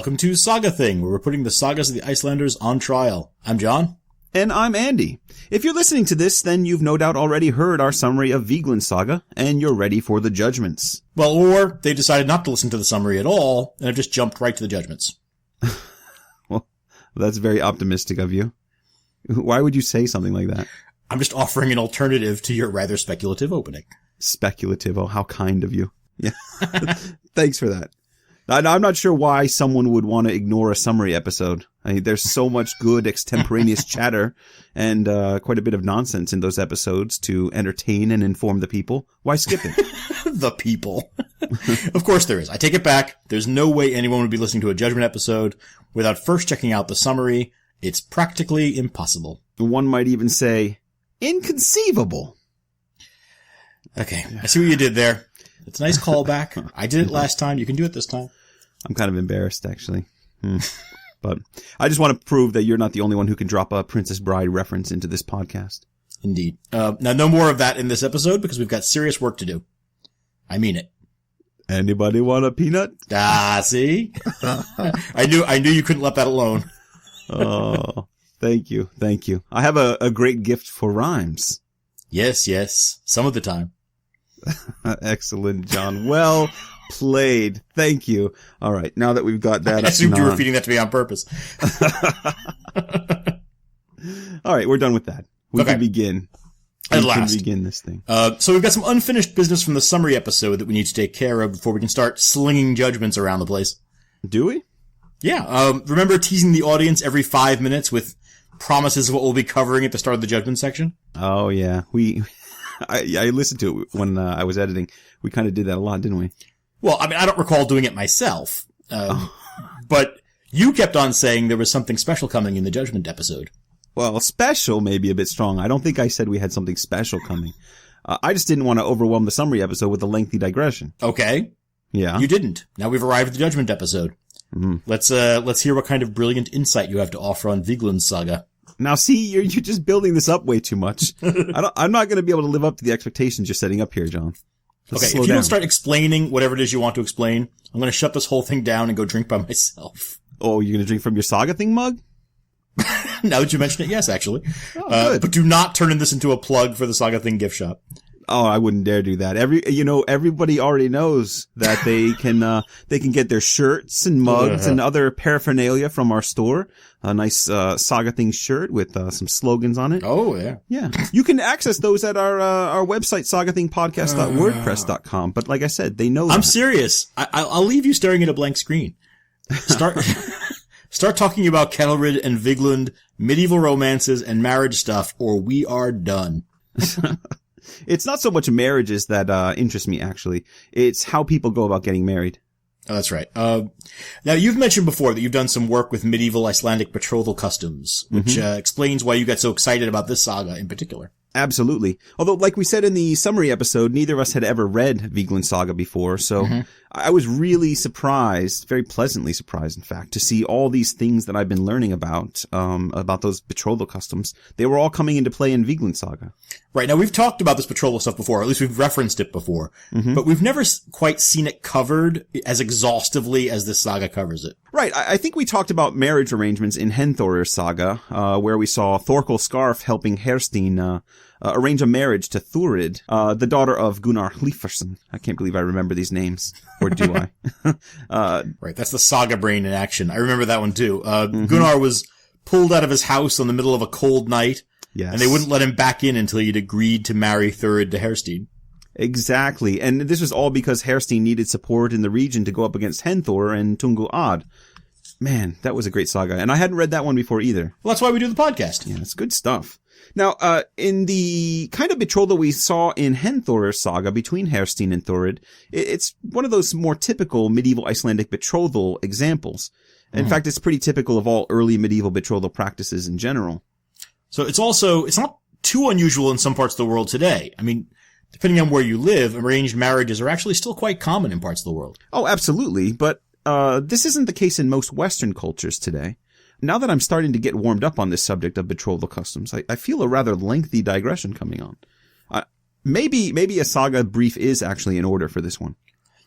Welcome to Saga Thing, where we're putting the sagas of the Icelanders on trial. I'm John. And I'm Andy. If you're listening to this, then you've no doubt already heard our summary of Viglund Saga, and you're ready for the judgments. Well, or they decided not to listen to the summary at all, and have just jumped right to the judgments. Well, that's very optimistic of you. Why would you say something like that? I'm just offering an alternative to your rather speculative opening. Speculative, oh, how kind of you. Yeah. Thanks for that. I'm not sure why someone would want to ignore a summary episode. I mean, there's so much good extemporaneous chatter and quite a bit of nonsense in those episodes to entertain and inform the people. Why skip it? The people. Of course there is. I take it back. There's no way anyone would be listening to a judgment episode without first checking out the summary. It's practically impossible. One might even say, inconceivable. Okay, I see what you did there. It's a nice callback. I did it last time. You can do it this time. I'm kind of embarrassed, actually. But I just want to prove that you're not the only one who can drop a Princess Bride reference into this podcast. Indeed. Now, no more of that in this episode because we've got serious work to do. I mean it. Anybody want a peanut? Ah, see? I knew you couldn't let that alone. Oh, thank you. Thank you. I have a great gift for rhymes. Yes. Some of the time. Excellent, John. Well played. Thank you. All right. Now that we've got that. I assumed you were feeding that to me on purpose. All right. We're done with that. We can begin. At last. We can begin this thing. So we've got some unfinished business from the summary episode that we need to take care of before we can start slinging judgments around the place. Do we? Yeah. Remember teasing the audience every 5 minutes with promises of what we'll be covering at the start of the judgment section? Oh, yeah. I listened to it when I was editing. We kind of did that a lot, didn't we? Well, I mean, I don't recall doing it myself. But you kept on saying there was something special coming in the judgment episode. Well, special may be a bit strong. I don't think I said we had something special coming. I just didn't want to overwhelm the summary episode with a lengthy digression. Okay. Yeah. You didn't. Now we've arrived at the judgment episode. Mm-hmm. Let's hear what kind of brilliant insight you have to offer on Viglund Saga. Now, see, you're just building this up way too much. I'm not going to be able to live up to the expectations you're setting up here, John. Okay, if you don't start explaining whatever it is you want to explain, I'm going to shut this whole thing down and go drink by myself. Oh, you're going to drink from your Saga Thing mug? Now that you mention it, yes, actually. Oh, but do not turn this into a plug for the Saga Thing gift shop. Oh, I wouldn't dare do that. Everybody already knows that they can get their shirts and mugs and other paraphernalia from our store. A nice, Saga Thing shirt with, some slogans on it. Oh, yeah. Yeah. You can access those at our website, sagathingpodcast.wordpress.com. But like I said, they know I'm serious. I'll leave you staring at a blank screen. Start talking about Kettlrid and Viglund, medieval romances and marriage stuff, or we are done. It's not so much marriages that interest me, actually. It's how people go about getting married. Oh, that's right. Now, you've mentioned before that you've done some work with medieval Icelandic betrothal customs, which explains why you got so excited about this saga in particular. Absolutely. Although, like we said in the summary episode, neither of us had ever read Viglund Saga before, so I was really surprised, very pleasantly surprised, in fact, to see all these things that I've been learning about those betrothal customs. They were all coming into play in Viglund Saga. Right. Now, we've talked about this betrothal stuff before, or at least we've referenced it before, but we've never quite seen it covered as exhaustively as this saga covers it. Right. I think we talked about marriage arrangements in Henthorir's saga, where we saw Thorkel Scarf helping Herstein arrange a marriage to Thurid, the daughter of Gunnar Hlífarsson. I can't believe I remember these names. Or do I? Right. That's the saga brain in action. I remember that one too. Gunnar was pulled out of his house in the middle of a cold night. Yes. And they wouldn't let him back in until he'd agreed to marry Thurid to Herstein. Exactly. And this was all because Herstein needed support in the region to go up against Henthor and Tungu Ad. Man, that was a great saga. And I hadn't read that one before either. Well, that's why we do the podcast. Yeah, it's good stuff. Now, in the kind of betrothal we saw in Henthorir's saga between Herstein and Thurid, it's one of those more typical medieval Icelandic betrothal examples. In fact, it's pretty typical of all early medieval betrothal practices in general. So it's not too unusual in some parts of the world today. I mean, depending on where you live, arranged marriages are actually still quite common in parts of the world. Oh, absolutely. But, this isn't the case in most Western cultures today. Now that I'm starting to get warmed up on this subject of betrothal customs, I feel a rather lengthy digression coming on. Maybe a saga brief is actually in order for this one.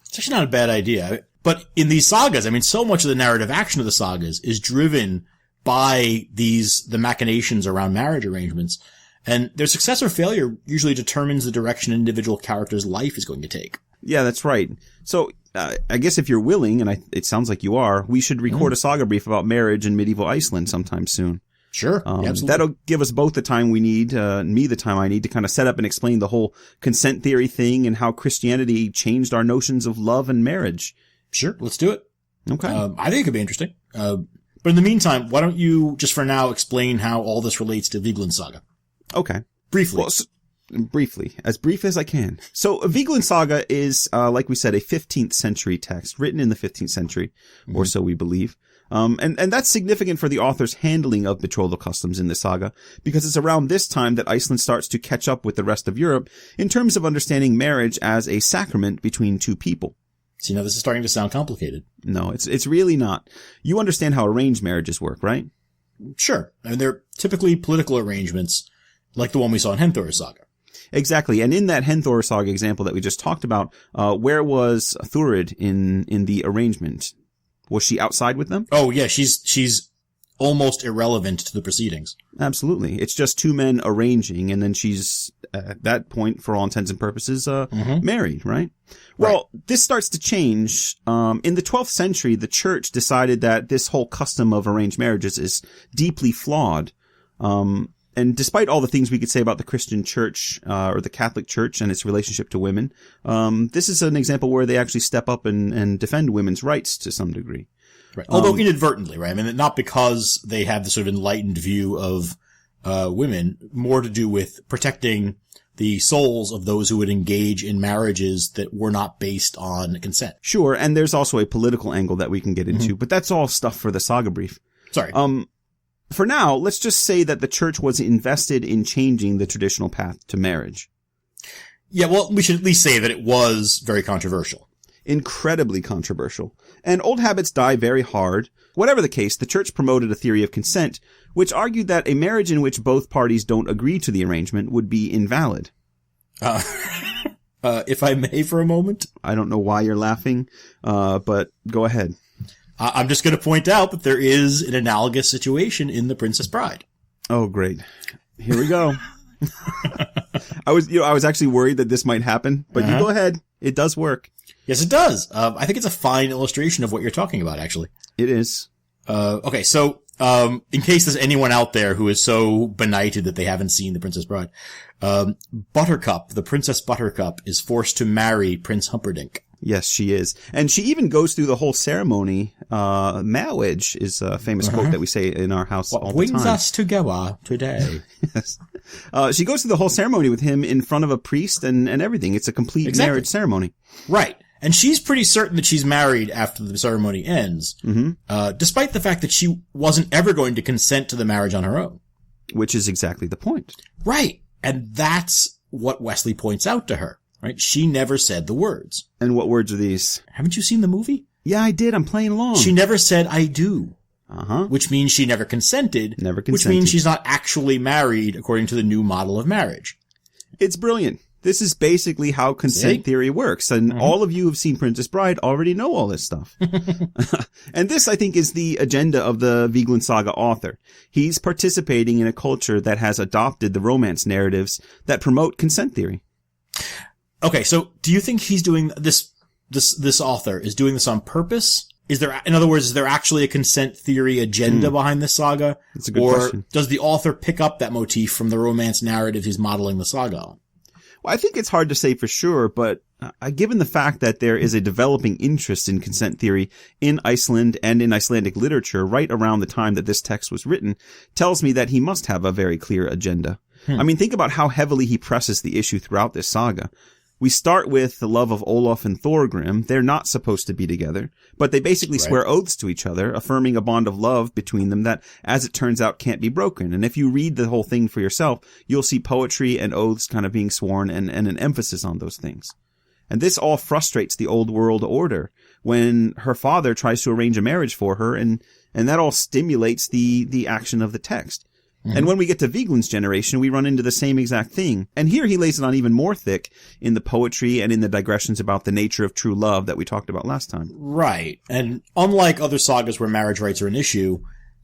It's actually not a bad idea. But in these sagas, I mean, so much of the narrative action of the sagas is driven by the machinations around marriage arrangements. And their success or failure usually determines the direction an individual character's life is going to take. Yeah, that's right. So, I guess if you're willing, and it sounds like you are, we should record a saga brief about marriage in medieval Iceland sometime soon. Sure. Absolutely. That'll give us both the time we need, me the time I need to kind of set up and explain the whole consent theory thing and how Christianity changed our notions of love and marriage. Sure. Let's do it. Okay. I think it could be interesting. But in the meantime, why don't you, just for now, explain how all this relates to Viglund Saga? Okay. Briefly. Well, briefly. As brief as I can. So, Viglund Saga is, like we said, a 15th century text, written in the 15th century, or so we believe. And that's significant for the author's handling of betrothal customs in the saga, because it's around this time that Iceland starts to catch up with the rest of Europe in terms of understanding marriage as a sacrament between two people. See, now this is starting to sound complicated. No, it's really not. You understand how arranged marriages work, right? Sure. I mean, they're typically political arrangements, like the one we saw in Henthor's saga. Exactly. And in that Henthor saga example that we just talked about, where was Thurid in the arrangement? Was she outside with them? Oh, yeah. She's almost irrelevant to the proceedings. Absolutely. It's just two men arranging, and then she's, at that point, for all intents and purposes, married, right? Well, this starts to change. In the 12th century, the church decided that this whole custom of arranged marriages is deeply flawed. And despite all the things we could say about the Christian church, or the Catholic church and its relationship to women, this is an example where they actually step up and defend women's rights to some degree. Right. Although inadvertently, right? I mean, not because they have the sort of enlightened view of, women, more to do with protecting the souls of those who would engage in marriages that were not based on consent. Sure. And there's also a political angle that we can get into, but that's all stuff for the saga brief. Sorry. For now, let's just say that the church was invested in changing the traditional path to marriage. Yeah, well, we should at least say that it was very controversial. Incredibly controversial. And old habits die very hard. Whatever the case, the church promoted a theory of consent, which argued that a marriage in which both parties don't agree to the arrangement would be invalid. If I may for a moment. I don't know why you're laughing, but go ahead. I'm just going to point out that there is an analogous situation in The Princess Bride. Oh, great. Here we go. I was actually worried that this might happen, but you go ahead. It does work. Yes, it does. I think it's a fine illustration of what you're talking about, actually. It is. Okay, so, in case there's anyone out there who is so benighted that they haven't seen The Princess Bride, Buttercup, the Princess Buttercup, is forced to marry Prince Humperdinck. Yes, she is. And she even goes through the whole ceremony. Marriage is a famous quote that we say in our house all the time. What brings us together today? Yes. She goes through the whole ceremony with him in front of a priest and everything. It's a complete marriage ceremony. Right. And she's pretty certain that she's married after the ceremony ends, despite the fact that she wasn't ever going to consent to the marriage on her own. Which is exactly the point. Right. And that's what Wesley points out to her. Right? She never said the words. And what words are these? Haven't you seen the movie? Yeah, I did. I'm playing along. She never said, I do. Uh-huh. Which means she never consented. Never consented. Which means she's not actually married according to the new model of marriage. It's brilliant. This is basically how consent theory works. And all of you who've seen Princess Bride already know all this stuff. And this, I think, is the agenda of the Viglund Saga author. He's participating in a culture that has adopted the romance narratives that promote consent theory. Okay, so do you think he's doing this author is doing this on purpose? In other words, is there actually a consent theory agenda behind this saga? That's a good question. Or does the author pick up that motif from the romance narrative he's modeling the saga on? Well, I think it's hard to say for sure, but given the fact that there is a developing interest in consent theory in Iceland and in Icelandic literature right around the time that this text was written, tells me that he must have a very clear agenda. I mean, think about how heavily he presses the issue throughout this saga. We start with the love of Olaf and Thorgrim. They're not supposed to be together, but they basically swear oaths to each other, affirming a bond of love between them that, as it turns out, can't be broken. And if you read the whole thing for yourself, you'll see poetry and oaths kind of being sworn and an emphasis on those things. And this all frustrates the old world order when her father tries to arrange a marriage for her, and that all stimulates the action of the text. Mm-hmm. And when we get to Viglund's generation, we run into the same exact thing. And here he lays it on even more thick in the poetry and in the digressions about the nature of true love that we talked about last time. Right. And unlike other sagas where marriage rights are an issue,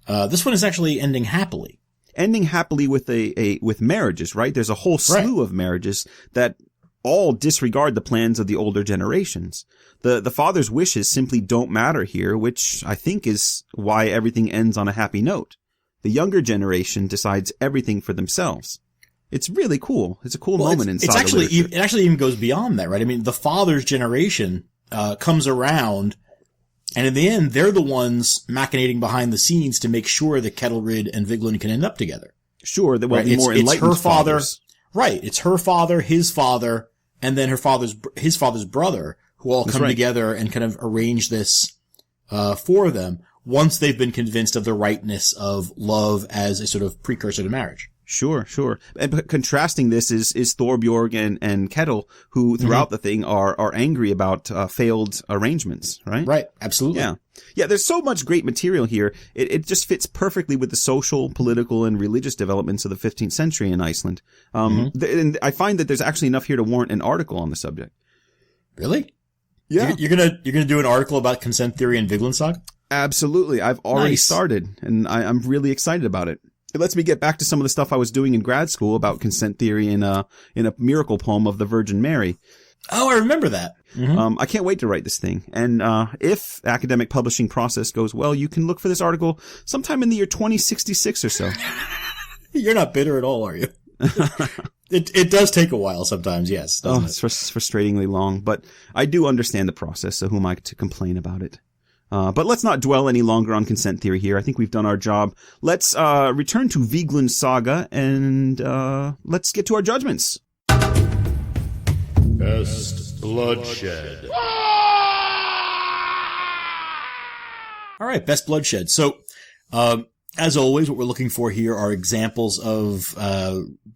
this one is actually ending happily. Ending happily with with marriages, right? There's a whole slew of marriages that all disregard the plans of the older generations. The father's wishes simply don't matter here, which I think is why everything ends on a happy note. The younger generation decides everything for themselves. It's really cool. It's a cool moment in Saga literature. It actually even goes beyond that, right? I mean, the father's generation comes around, and in the end, they're the ones machinating behind the scenes to make sure that Kettlerid and Viglund can end up together. Sure, that will be more enlightened fathers. Right. It's her father, his father, and then his father's brother, who all come together and kind of arrange this for them once they've been convinced of the rightness of love as a sort of precursor to marriage. Sure. And contrasting this is Thorbjorg and Kettle, who throughout the thing are angry about failed arrangements, right? Right. Absolutely. Yeah, there's so much great material here. It just fits perfectly with the social, political, and religious developments of the 15th century in Iceland. And I find that there's actually enough here to warrant an article on the subject. Really? Yeah. You're gonna do an article about consent theory in Viglund Saga? Absolutely. I've already started, and I'm really excited about it. It lets me get back to some of the stuff I was doing in grad school about consent theory in a miracle poem of the Virgin Mary. Oh, I remember that. I can't wait to write this thing. And if academic publishing process goes well, you can look for this article sometime in the year 2066 or so. You're not bitter at all, are you? It does take a while sometimes, yes. It's frustratingly long, but I do understand the process, so who am I to complain about it? But let's not dwell any longer on consent theory here. I think we've done our job. Let's return to Viglund Saga and let's get to our judgments. Best bloodshed. All right, best bloodshed. So, as always, what we're looking for here are examples of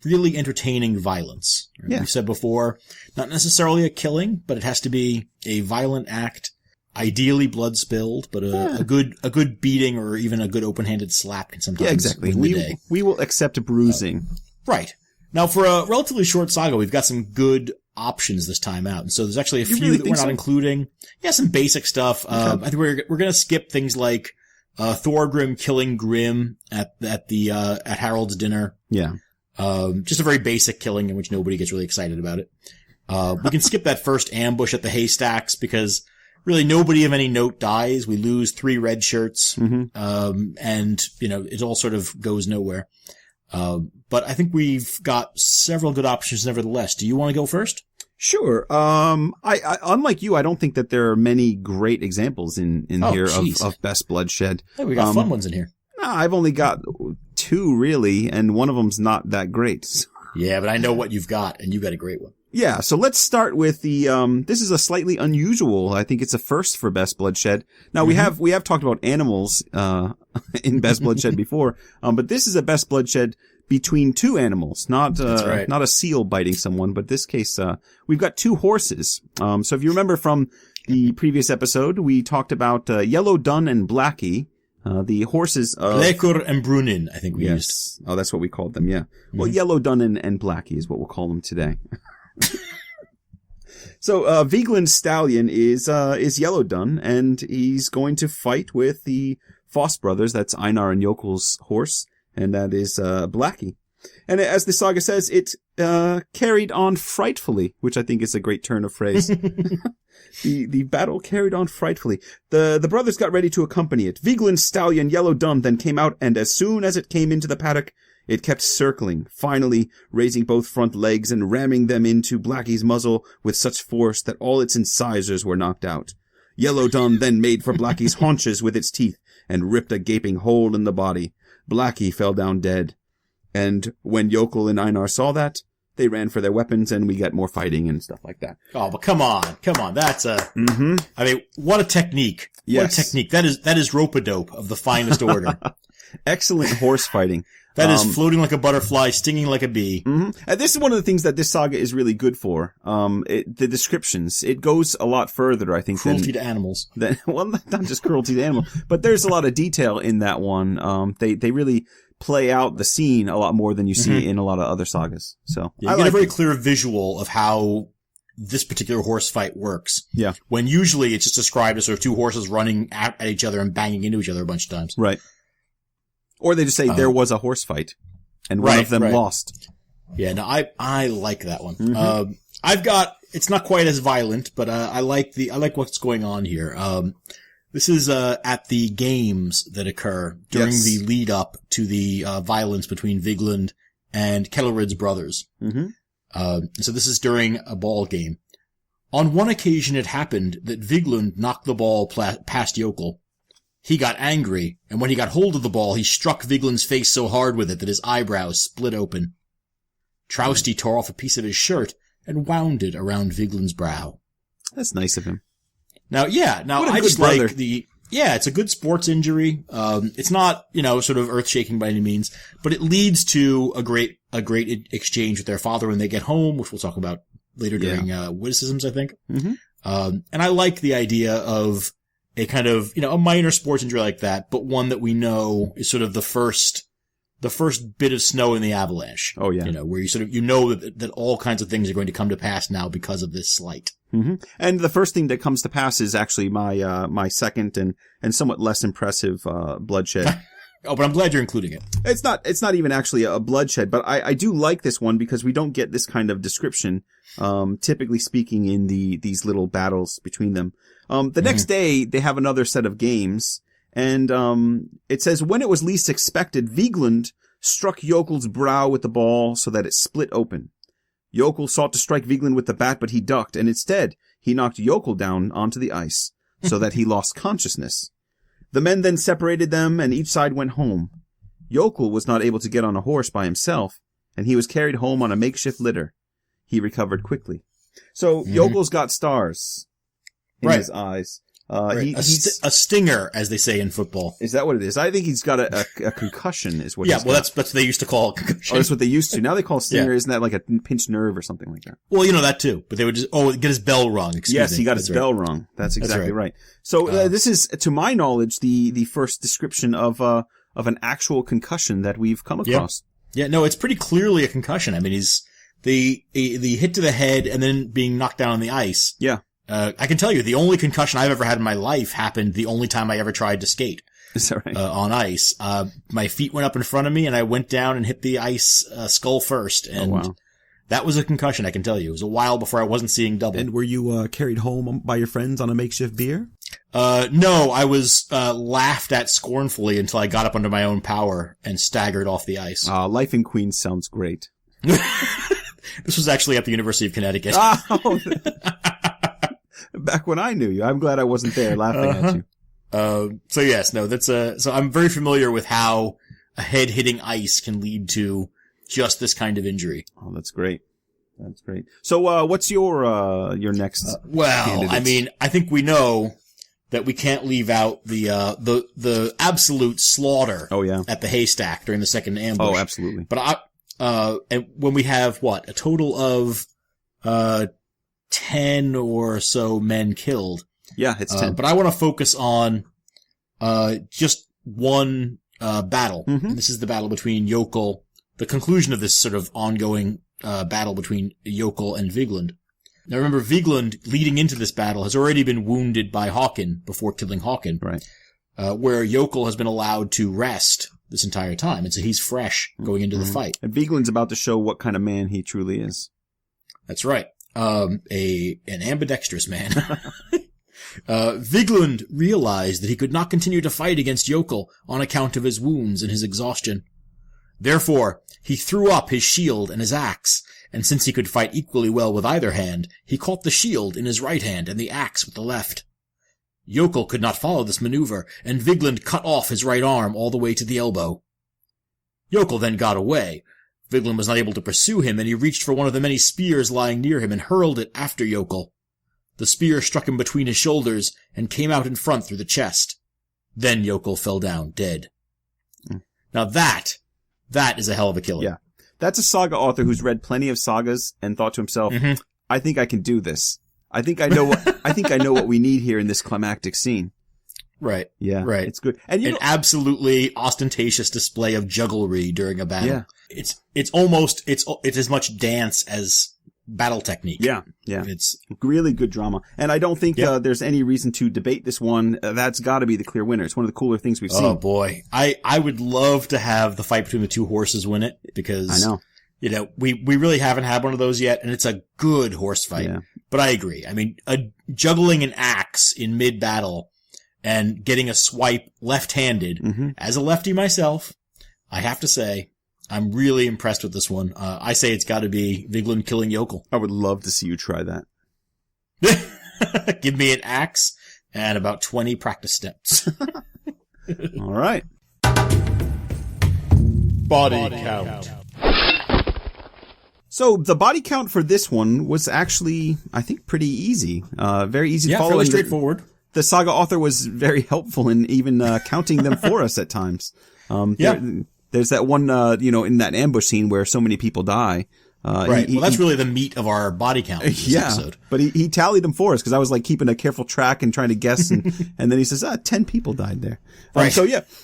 really entertaining violence. Yeah. We've said before, not necessarily a killing, but it has to be a violent act. Ideally blood spilled, but a good beating or even a good open-handed slap can sometimes exactly. win the day. We will accept bruising. Right. Now, for a relatively short saga, we've got some good options this time out. And so there's actually a few that we're not including. Yeah, some basic stuff. I think we're going to skip things like Thorgrim killing Grim at Harold's dinner. Yeah. Just a very basic killing in which nobody gets really excited about it. We can skip that first ambush at the haystacks because really nobody of any note dies. We lose 3 red shirts. And, it all sort of goes nowhere. But I think we've got several good options nevertheless. Do you want to go first? Sure. I unlike you, I don't think that there are many great examples in here of best bloodshed. Hey, we got fun ones in here. No, I've only got 2 really, and one of them's not that great. Yeah, but I know what you've got, and you've got a great one. Yeah, so let's start with the, this is a slightly unusual, I think it's a first for Best Bloodshed. Now, we have talked about animals, in Best Bloodshed before, but this is a Best Bloodshed between 2 animals, not a seal biting someone, but this case, we've got 2 horses. So if you remember from the previous episode, we talked about, Yellow Dun and Blackie, the horses of... Blekur and Brunin, I think we used. Oh, that's what we called them, yeah. Well, Yellow Dun and Blackie is what we'll call them today. So, Viglund's stallion is Yellow Dun, and he's going to fight with the Foss brothers. That's Einar and Jokel's horse, and that is, Blackie. And as the saga says, it, carried on frightfully, which I think is a great turn of phrase. The battle carried on frightfully. The brothers got ready to accompany it. Viglund's stallion, Yellow Dun, then came out, and as soon as it came into the paddock, it kept circling, finally raising both front legs and ramming them into Blackie's muzzle with such force that all its incisors were knocked out. Yellow Dun then made for Blackie's haunches with its teeth and ripped a gaping hole in the body. Blackie fell down dead. And when Jokel and Einar saw that, they ran for their weapons and we got more fighting and stuff like that. Oh, but come on. That's I mean, what a technique. Yes. What a technique. That is rope-a-dope of the finest order. Excellent horse fighting. That is floating like a butterfly, stinging like a bee. Mm-hmm. And this is one of the things that this saga is really good for. The descriptions. It goes a lot further, I think. Cruelty to animals. Well, not just cruelty to animals, but there's a lot of detail in that one. They really play out the scene a lot more than you see in a lot of other sagas. So you get a very clear visual of how this particular horse fight works. Yeah. When usually it's just described as sort of two horses running at each other and banging into each other a bunch of times. Right. Or they just say there was a horse fight and one of them lost. Yeah, no, I like that one. It's not quite as violent, but I like what's going on here. This is at the games that occur during the lead up to the violence between Viglund and Kellerid's brothers. So this is during a ball game. On one occasion it happened that Viglund knocked the ball past Yokel. He got angry, and when he got hold of the ball, he struck Viglund's face so hard with it that his eyebrows split open. Trousty tore off a piece of his shirt and wound it around Viglund's brow. That's nice of him. Now, I just like it's a good sports injury. It's not, sort of earth-shaking by any means, but it leads to a great exchange with their father when they get home, which we'll talk about later during, witticisms, I think. And I like the idea of a kind of, a minor sports injury like that, but one that we know is sort of the first bit of snow in the avalanche. Oh, yeah. Where you sort of, that all kinds of things are going to come to pass now because of this slight. And the first thing that comes to pass is actually my second and somewhat less impressive, bloodshed. Oh, but I'm glad you're including it. It's not even actually a bloodshed, but I do like this one because we don't get this kind of description, typically speaking in these little battles between them. The next day they have another set of games and, it says when it was least expected, Viglund struck Yokel's brow with the ball so that it split open. Yokel sought to strike Viglund with the bat, but he ducked, and instead he knocked Yokel down onto the ice so that he lost consciousness. The men then separated them, and each side went home. Yokel was not able to get on a horse by himself, and he was carried home on a makeshift litter. He recovered quickly. So Yokel's got stars in his eyes. He's a stinger, as they say in football. Is that what it is? I think he's got a concussion is what he's got. That's what they used to call a concussion. Oh, that's what they used to. Now they call stinger. Isn't that like a pinched nerve or something like that? Well, that too. But they would just, get his bell rung. Yes, he got his bell rung. That's exactly right. So, this is, to my knowledge, the first description of an actual concussion that we've come across. Yeah, no, it's pretty clearly a concussion. I mean, he's the hit to the head and then being knocked down on the ice. Yeah. I can tell you the only concussion I've ever had in my life happened the only time I ever tried to skate. Is that right? On ice. My feet went up in front of me and I went down and hit the ice, skull first. And that was a concussion, I can tell you. It was a while before I wasn't seeing double. And were you, carried home by your friends on a makeshift bier? No, I was, laughed at scornfully until I got up under my own power and staggered off the ice. Life in Queens sounds great. This was actually at the University of Connecticut. Back when I knew you. I'm glad I wasn't there laughing at you. So yes, no, so I'm very familiar with how a head hitting ice can lead to just this kind of injury. Oh, that's great. That's great. So, what's your next? I mean, I think we know that we can't leave out the absolute slaughter. Oh, yeah. At the haystack during the second ambush. Oh, absolutely. But and when we have a total of, 10 or so men killed. Yeah, it's 10. But I want to focus on, just one, battle. And this is the battle between Yokel, the conclusion of this sort of ongoing, battle between Yokel and Viglund. Now remember, Viglund, leading into this battle, has already been wounded by Håkon before killing Håkon. Right. Where Yokel has been allowed to rest this entire time. And so he's fresh going into the fight. And Viglund's about to show what kind of man he truly is. That's right. An ambidextrous man. Viglund realized that he could not continue to fight against Yokel on account of his wounds and his exhaustion. Therefore, he threw up his shield and his axe, and since he could fight equally well with either hand, he caught the shield in his right hand and the axe with the left. Yokel could not follow this maneuver, and Viglund cut off his right arm all the way to the elbow. Yokel then got away. Viglund was not able to pursue him, and he reached for one of the many spears lying near him and hurled it after Yokel. The spear struck him between his shoulders and came out in front through the chest. Then Yokel fell down dead. Now that is a hell of a killer. Yeah. That's a saga author who's read plenty of sagas and thought to himself, I think I can do this. I think I know what we need here in this climactic scene. Right. Yeah. Right. It's good. And an absolutely ostentatious display of jugglery during a battle. Yeah. It's as much dance as battle technique. Yeah. Yeah. It's really good drama. And I don't think there's any reason to debate this one. That's got to be the clear winner. It's one of the cooler things we've seen. Oh boy. I would love to have the fight between the two horses win it because I know. We really haven't had one of those yet, and it's a good horse fight. Yeah. But I agree. I mean, juggling an axe in mid-battle and getting a swipe left-handed, as a lefty myself, I have to say, I'm really impressed with this one. I say it's got to be Viglund killing Yokel. I would love to see you try that. Give me an axe and about 20 practice steps. All right. Body count. So the body count for this one was actually, I think, pretty easy. Very easy to follow. Fairly straightforward. The saga author was very helpful in even counting them for us at times. There's that one, in that ambush scene where so many people die. Right. Well, that's really the meat of our body count this episode. But he tallied them for us because I was like keeping a careful track and trying to guess. And then he says, 10 people died there. Right.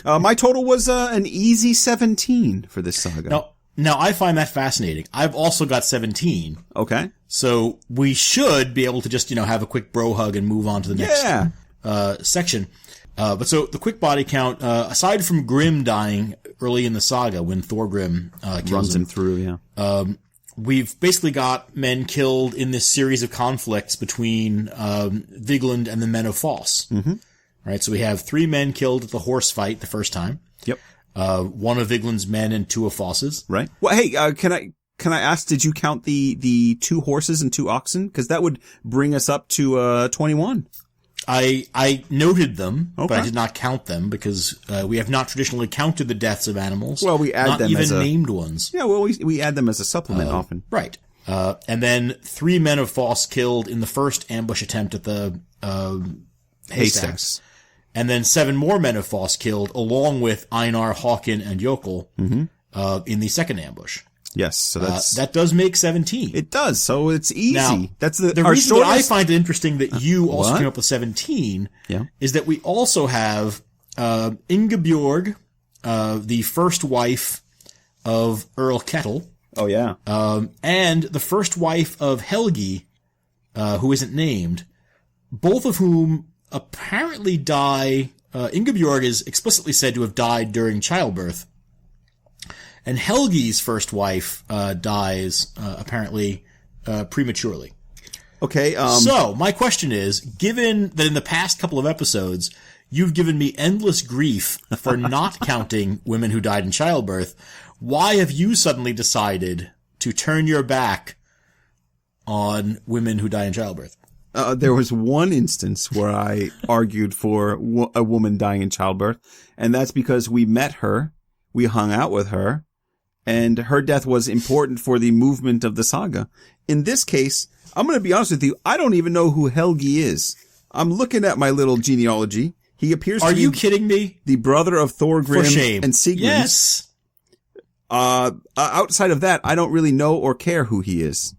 My total was an easy 17 for this saga. Now, I find that fascinating. I've also got 17. Okay. So we should be able to just, have a quick bro hug and move on to the next section. But so the quick body count, aside from Grim dying early in the saga when Thorgrim runs him through, we've basically got men killed in this series of conflicts between Viglund and the men of Foss. Mm-hmm. Right, so we have 3 men killed at the horse fight the first time. Yep. 1 of Viglund's men and 2 of Foss's. Right. Well, hey, can I ask, did you count the 2 horses and 2 oxen? Because that would bring us up to 21. I noted them, but I did not count them because we have not traditionally counted the deaths of animals. Well, we add them as named ones. Yeah, well, we add them as a supplement often. Right. And then 3 men of Foss killed in the first ambush attempt at the haystacks. And then 7 more men of Foss killed along with Einar, Håkon, and Jökull in the second ambush. Yes, so that does make 17. It does, so it's easy. Now, that's the reason that I find it interesting that you also came up with 17 is that we also have Ingebjorg, the first wife of Earl Kettle. Oh yeah. And the first wife of Helgi, who isn't named, both of whom apparently die. Ingebjorg is explicitly said to have died during childbirth. And Helgi's first wife dies apparently prematurely. Okay. So my question is, given that in the past couple of episodes you've given me endless grief for not counting women who died in childbirth, why have you suddenly decided to turn your back on women who die in childbirth? There was one instance where I argued for a woman dying in childbirth, and that's because we met her, we hung out with her, and her death was important for the movement of the saga. In this case, I'm going to be honest with you, I don't even know who Helgi is. I'm looking at my little genealogy. He appears to be... Are you kidding me? The brother of Thorgrim and Sigmund. Yes. Outside of that, I don't really know or care who he is.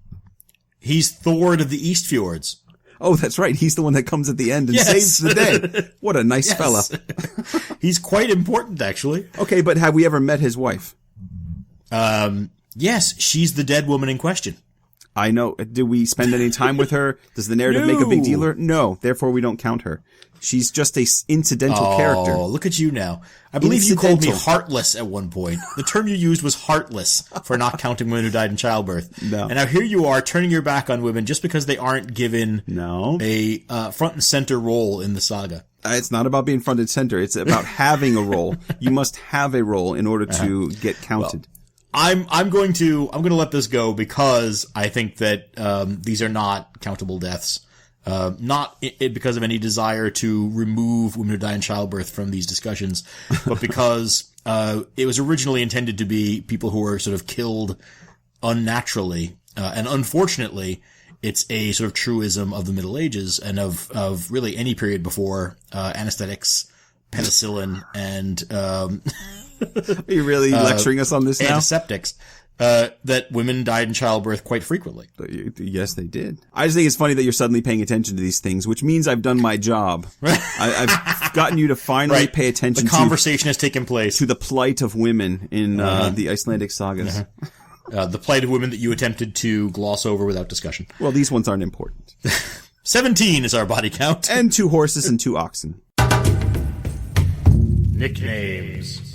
He's Thord of the East Fjords. Oh, that's right. He's the one that comes at the end and saves the day. What a nice fella. He's quite important, actually. Okay, but have we ever met his wife? Yes, she's the dead woman in question. I know. Do we spend any time with her? Does the narrative make a big deal of her? No. Therefore, we don't count her. She's just a incidental character. Oh, look at you now. I believe you called me heartless at one point. The term you used was heartless for not counting women who died in childbirth. No. And now here you are turning your back on women just because they aren't given a front and center role in the saga. It's not about being front and center. It's about having a role. You must have a role in order to get counted. Well, I'm going to let this go because I think that these are not countable deaths. Not because of any desire to remove women who die in childbirth from these discussions, but because it was originally intended to be people who were sort of killed unnaturally, and unfortunately, it's a sort of truism of the Middle Ages and of really any period before anesthetics, penicillin, and Are you really lecturing us on this now? Antiseptics. That women died in childbirth quite frequently. Yes, they did. I just think it's funny that you're suddenly paying attention to these things, which means I've done my job. I've gotten you to finally pay attention The conversation has taken place. to the plight of women in the Icelandic sagas. The plight of women that you attempted to gloss over without discussion. Well, these ones aren't important. 17 is our body count. And 2 horses and 2 oxen. Nicknames.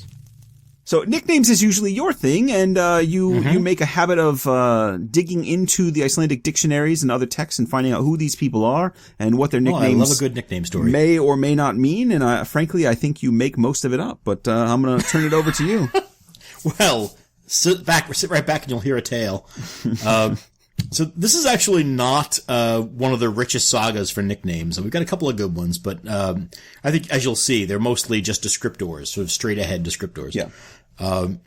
So nicknames is usually your thing, and you make a habit of digging into the Icelandic dictionaries and other texts and finding out who these people are and what their nicknames I love a good nickname story. may or may not mean. And frankly, I think you make most of it up. But I'm going to turn it over to you. Well, sit right back and you'll hear a tale. So this is actually not one of the richest sagas for nicknames. We've got a couple of good ones, but I think, as you'll see, they're mostly just descriptors, sort of straight-ahead descriptors. Yeah.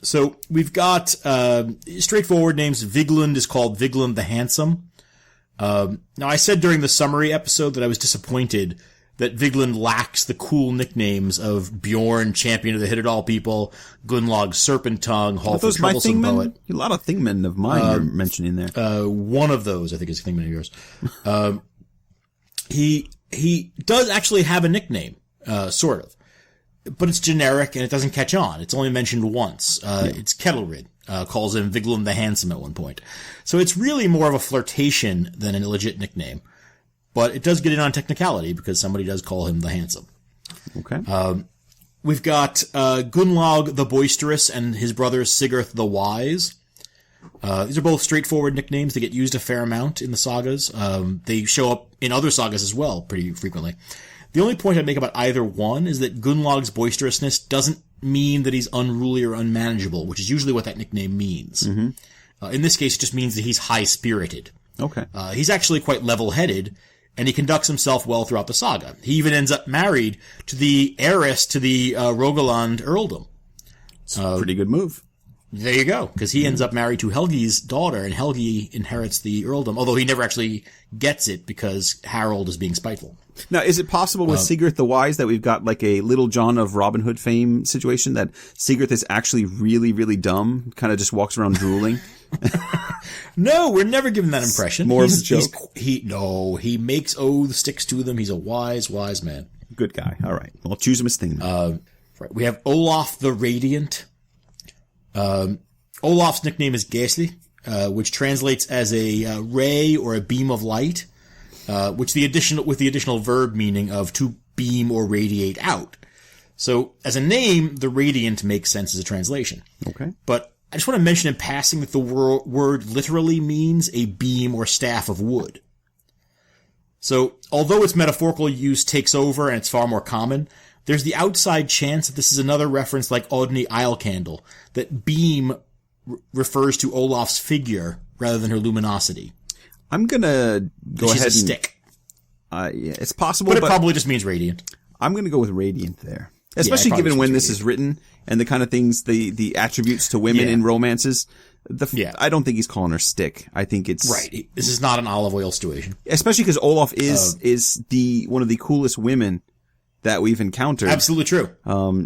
So we've got straightforward names. Viglund is called Viglund the Handsome. Now, I said during the summary episode that I was disappointed that Viglund lacks the cool nicknames of Bjorn, champion of the Hit-It-All people, Gunnlaug, serpent tongue, Halford, troublesome poet. A lot of thingmen of mine you're mentioning there. One of those, I think, is a thingman of yours. He does actually have a nickname, sort of. But it's generic and it doesn't catch on. It's only mentioned once. It's Kettlerid, calls him Viglund the Handsome at one point. So it's really more of a flirtation than an legit nickname. But it does get in on technicality because somebody does call him the Handsome. Okay. We've got Gunnlaug the Boisterous and his brother Sigurd the Wise. These are both straightforward nicknames. They get used a fair amount in the sagas. They show up in other sagas as well pretty frequently. The only point I'd make about either one is that Gunnlaug's boisterousness doesn't mean that he's unruly or unmanageable, which is usually what that nickname means. Mm-hmm. In this case, it just means that he's high-spirited. Okay. He's actually quite level-headed, and he conducts himself well throughout the saga. He even ends up married to the heiress to the Rogaland earldom. It's a pretty good move. There you go, because he ends up married to Helgi's daughter, and Helgi inherits the earldom, although he never actually gets it because Harold is being spiteful. Now, is it possible with Sigurd the Wise that we've got like a Little John of Robin Hood fame situation, that Sigurd is actually really, really dumb, kind of just walks around drooling? No, we're never given that impression. More of a joke. He makes oaths, sticks to them. He's a wise, wise man. Good guy. All right. Well, choose him as thing. Right. We have Olaf the Radiant. Olaf's nickname is Geisli, which translates as a ray or a beam of light, with the additional verb meaning of to beam or radiate out. So, as a name, the Radiant makes sense as a translation. Okay. But I just want to mention in passing that the word literally means a beam or staff of wood. So, although its metaphorical use takes over and it's far more common, there's the outside chance that this is another reference like Odni Eilcandle, that beam refers to Olaf's figure rather than her luminosity. I'm gonna go ahead and... She's a stick. Yeah, it's possible, but it probably just means radiant. I'm gonna go with radiant there. Especially given when this is written and the kind of things, the attributes to women in romances. I don't think he's calling her stick. I think it's... Right. This is not an olive oil situation. Especially because Olaf is one of the coolest women that we've encountered. Absolutely true.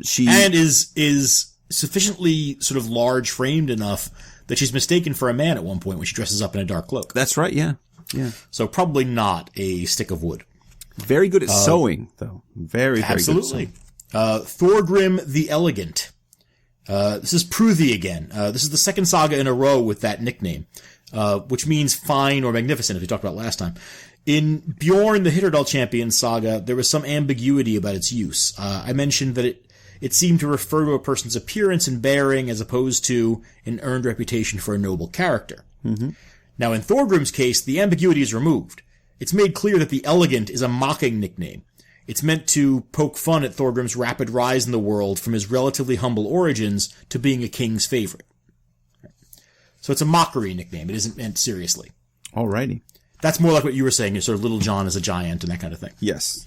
She is sufficiently sort of large framed enough that she's mistaken for a man at one point when she dresses up in a dark cloak. That's right. Yeah. So probably not a stick of wood. Very good at sewing, though. Very good. Absolutely. Thorgrim the Elegant. This is Pruthi again. This is the second saga in a row with that nickname, which means fine or magnificent, as we talked about last time. In Bjorn the Hit-It-All champion saga, there was some ambiguity about its use. I mentioned that it seemed to refer to a person's appearance and bearing as opposed to an earned reputation for a noble character. Mm-hmm. Now, in Thorgrim's case, the ambiguity is removed. It's made clear that the Elegant is a mocking nickname. It's meant to poke fun at Thorgrim's rapid rise in the world from his relatively humble origins to being a king's favorite. So it's a mockery nickname. It isn't meant seriously. Alrighty. That's more like what you were saying, sort of Little John as a giant and that kind of thing. Yes.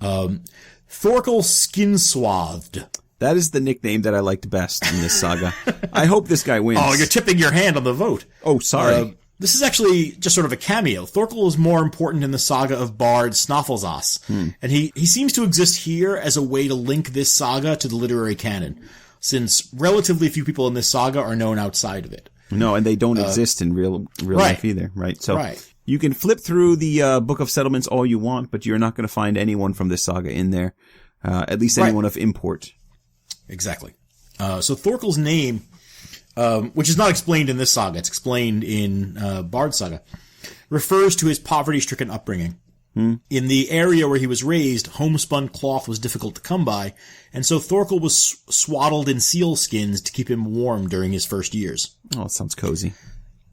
Thorkel Skinswathed. That is the nickname that I liked best in this saga. I hope this guy wins. Oh, you're tipping your hand on the vote. Oh, sorry. This is actually just sort of a cameo. Thorkel is more important in the saga of Bard Snæfellsas, and he seems to exist here as a way to link this saga to the literary canon. since relatively few people in this saga are known outside of it. No, and they don't exist in real life either, right? So you can flip through the Book of Settlements all you want, but you're not going to find anyone from this saga in there, at least anyone of import. Exactly. So Thorkel's name, which is not explained in this saga, it's explained in Bard's saga, refers to his poverty-stricken upbringing. In the area where he was raised, homespun cloth was difficult to come by, and so Thorkel was swaddled in seal skins to keep him warm during his first years. Oh, it sounds cozy.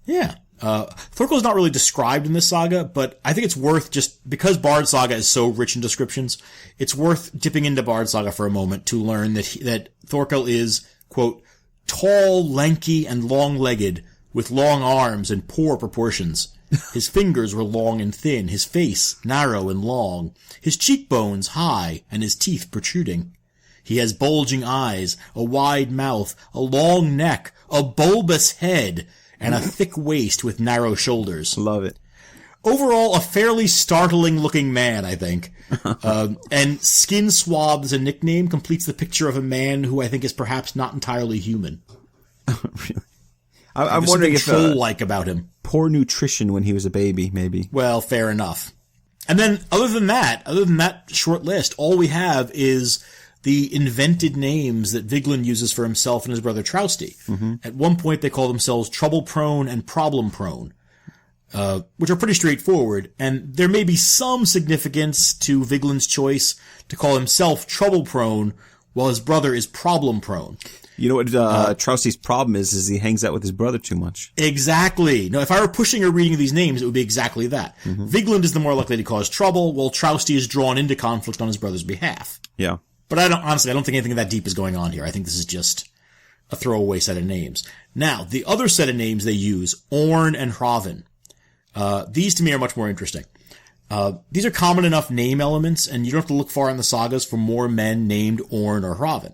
Yeah. Thorkel is not really described in this saga, but I think it's worth just, because Bard's saga is so rich in descriptions, it's worth dipping into Bard's saga for a moment to learn that Thorkel is, quote, tall, lanky, and long-legged, with long arms and poor proportions. His fingers were long and thin, his face narrow and long, his cheekbones high, and his teeth protruding. He has bulging eyes, a wide mouth, a long neck, a bulbous head, and a thick waist with narrow shoulders. Love it. Overall, a fairly startling-looking man, I think. And skin swathed as a nickname completes the picture of a man who I think is perhaps not entirely human. Really? I'm wondering if troll-like about him. Poor nutrition when he was a baby, maybe. Well, fair enough. And then, other than that short list, all we have is the invented names that Viglund uses for himself and his brother Trousty. Mm-hmm. At one point, they call themselves Trouble-Prone and Problem-Prone, which are pretty straightforward. And there may be some significance to Viglund's choice to call himself Trouble-Prone while his brother is Problem-Prone. You know what Trousty's problem is he hangs out with his brother too much. Exactly. No, if I were pushing a reading of these names, it would be exactly that. Mm-hmm. Viglund is the more likely to cause trouble, while Trousty is drawn into conflict on his brother's behalf. Yeah. But I don't think anything that deep is going on here. I think this is just a throwaway set of names. Now, the other set of names they use, Orn and Hraven. These to me are much more interesting. These are common enough name elements, and you don't have to look far in the sagas for more men named Orn or Hraven.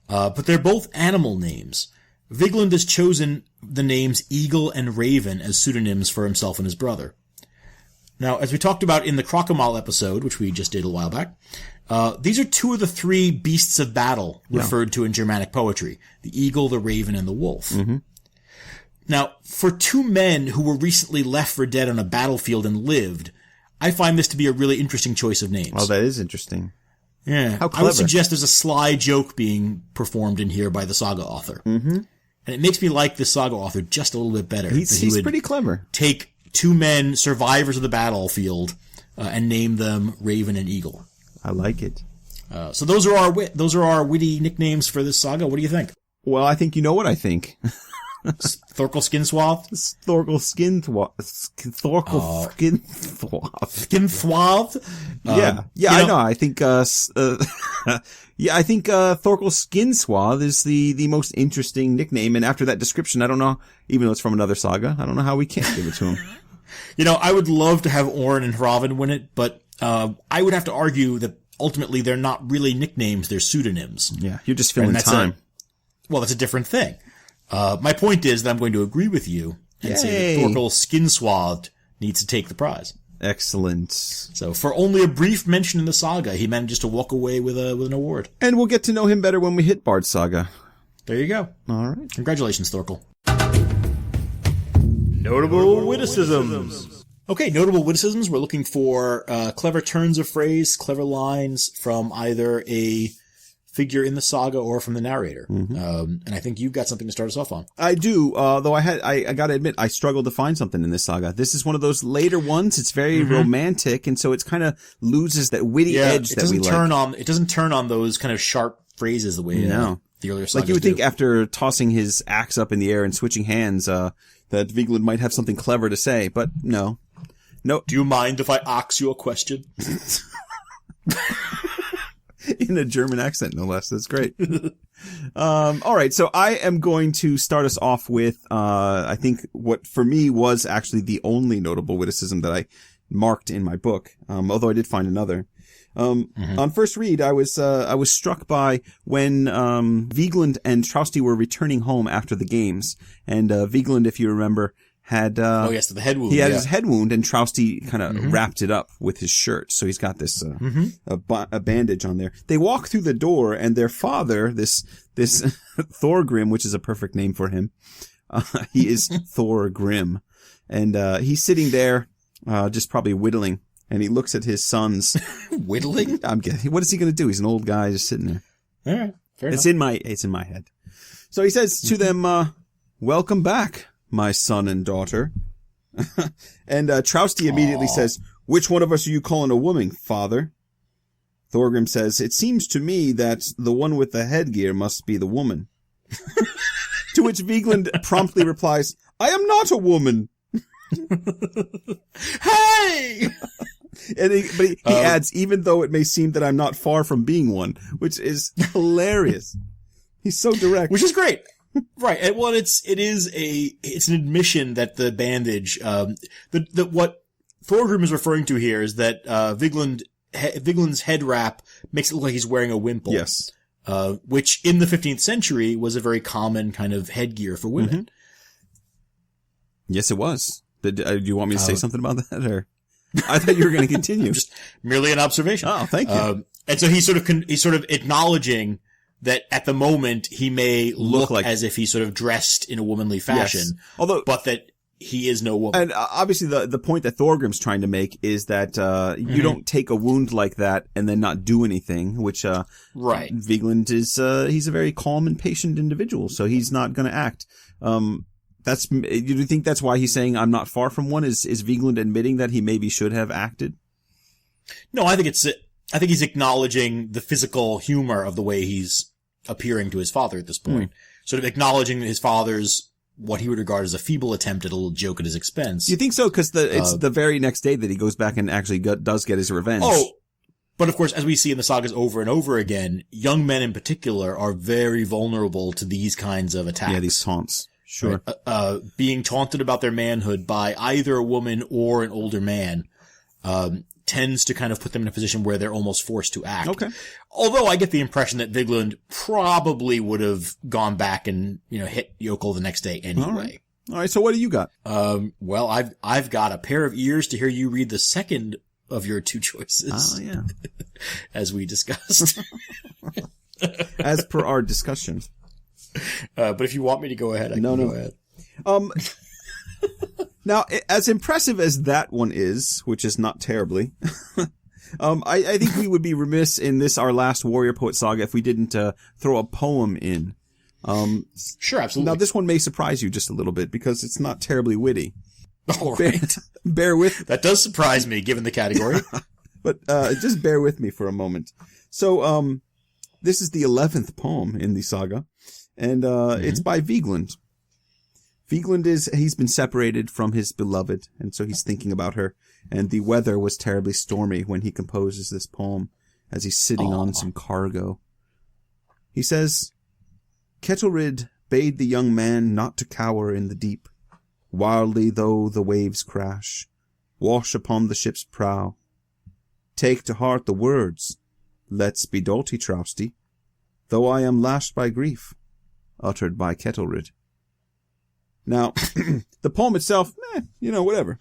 But they're both animal names. Viglund has chosen the names Eagle and Raven as pseudonyms for himself and his brother. Now, as we talked about in the Crocomile episode, which we just did a while back, these are two of the three beasts of battle referred to in Germanic poetry. The eagle, the raven, and the wolf. Mm-hmm. Now, for two men who were recently left for dead on a battlefield and lived, I find this to be a really interesting choice of names. Well, that is interesting. Yeah, how clever. I would suggest there's a sly joke being performed in here by the saga author. Mm-hmm. And it makes me like the saga author just a little bit better. He's pretty clever. Take two men, survivors of the battlefield, and name them Raven and Eagle. I like it. So those are our witty nicknames for this saga. What do you think? Well, I think you know what I think. Thorkel Skinswathed? Thorkel Skinswathed? Yeah, I know. I think, Thorkel Skinswathed is the most interesting nickname. And after that description, I don't know, even though it's from another saga, I don't know how we can't give it to him. I would love to have Orn and Hraven win it, but, I would have to argue that ultimately they're not really nicknames, they're pseudonyms. Yeah, you're just filling time. That's a different thing. My point is that I'm going to agree with you and say that Thorkel Skinswathed needs to take the prize. Excellent. So for only a brief mention in the saga, he manages to walk away with an award. And we'll get to know him better when we hit Bard's saga. There you go. All right. Congratulations, Thorkel. Notable witticisms. Okay, notable witticisms. We're looking for clever turns of phrase, clever lines from either a figure in the saga or from the narrator. Mm-hmm. And I think you've got something to start us off on. I do, though I gotta admit, I struggled to find something in this saga. This is one of those later ones. It's very romantic, and so it's kind of loses that witty edge that we like. It doesn't turn on those kind of sharp phrases the way the earlier sagas like you would think after tossing his axe up in the air and switching hands, that Viglund might have something clever to say, but no. No. Do you mind if I ask you a question? In a German accent, no less. That's great. All right. So I am going to start us off with, I think what for me was actually the only notable witticism that I marked in my book. Although I did find another. On first read, I was struck by when, Viglund and Trousty were returning home after the games. And, Viglund, if you remember, had oh yes, the head wound. he had his head wound, and Trousty kind of wrapped it up with his shirt, so he's got this a bandage on there. They walk through the door, and their father, this Thorgrim, which is a perfect name for him, he is Thorgrim, and he's sitting there, just probably whittling, and he looks at his sons. Whittling? I'm guessing. What is he going to do? He's an old guy just sitting there. All right, fair enough. It's in my head. So he says to them, "Welcome back, my son and daughter." And Trousty immediately says, "Which one of us are you calling a woman, father?" Thorgrim says, "It seems to me that the one with the headgear must be the woman." To which Viglund promptly replies, "I am not a woman." Hey! But he adds, "Even though it may seem that I'm not far from being one," which is hilarious. He's so direct. Which is great. Right. And, well, it's an admission that the bandage, what Thorgrim is referring to here is that, Viglund's head wrap makes it look like he's wearing a wimple. Yes. Which in the 15th century was a very common kind of headgear for women. Mm-hmm. Yes, it was. Do you want me to say something about that, or? I thought you were going to continue. Just merely an observation. Oh, thank you. And so he's sort of acknowledging that at the moment he may look like as if he's sort of dressed in a womanly fashion, yes. But that he is no woman. And obviously the point that Thorgrim's trying to make is that you don't take a wound like that and then not do anything, which right. Viglund is he's a very calm and patient individual, so he's not going to act. You think that's why he's saying I'm not far from one? Is Viglund admitting that he maybe should have acted? No, I think he's acknowledging the physical humor of the way he's appearing to his father at this point. Sort of acknowledging his father's, what he would regard as a feeble attempt at a little joke at his expense. Do you think so? Because it's the very next day that he goes back and actually does get his revenge. Oh, but of course, as we see in the sagas over and over again, young men in particular are very vulnerable to these kinds of attacks. Yeah, these taunts. Sure. Right? Being taunted about their manhood by either a woman or an older man, tends to kind of put them in a position where they're almost forced to act. Okay. Although I get the impression that Viglund probably would have gone back and, hit Yokel the next day anyway. All right. So what do you got? Well, I've got a pair of ears to hear you read the second of your two choices. Oh, yeah. As we discussed. As per our discussion. But if you want me to go ahead, I can go ahead. Now, as impressive as that one is, which is not terribly, I think we would be remiss in this, our last Warrior Poet saga, if we didn't throw a poem in. Sure, absolutely. Now, this one may surprise you just a little bit because it's not terribly witty. All right. Bear with. That does surprise me, given the category. But just bear with me for a moment. So, this is the 11th poem in the saga, and it's by Viglund. Viglund he's been separated from his beloved, and so he's thinking about her, and the weather was terribly stormy when he composes this poem as he's sitting on some cargo. He says, "Kettlerid bade the young man not to cower in the deep, wildly though the waves crash, wash upon the ship's prow. Take to heart the words, let's be doughty, Trousty, though I am lashed by grief, uttered by Kettlerid." Now, the poem itself, whatever.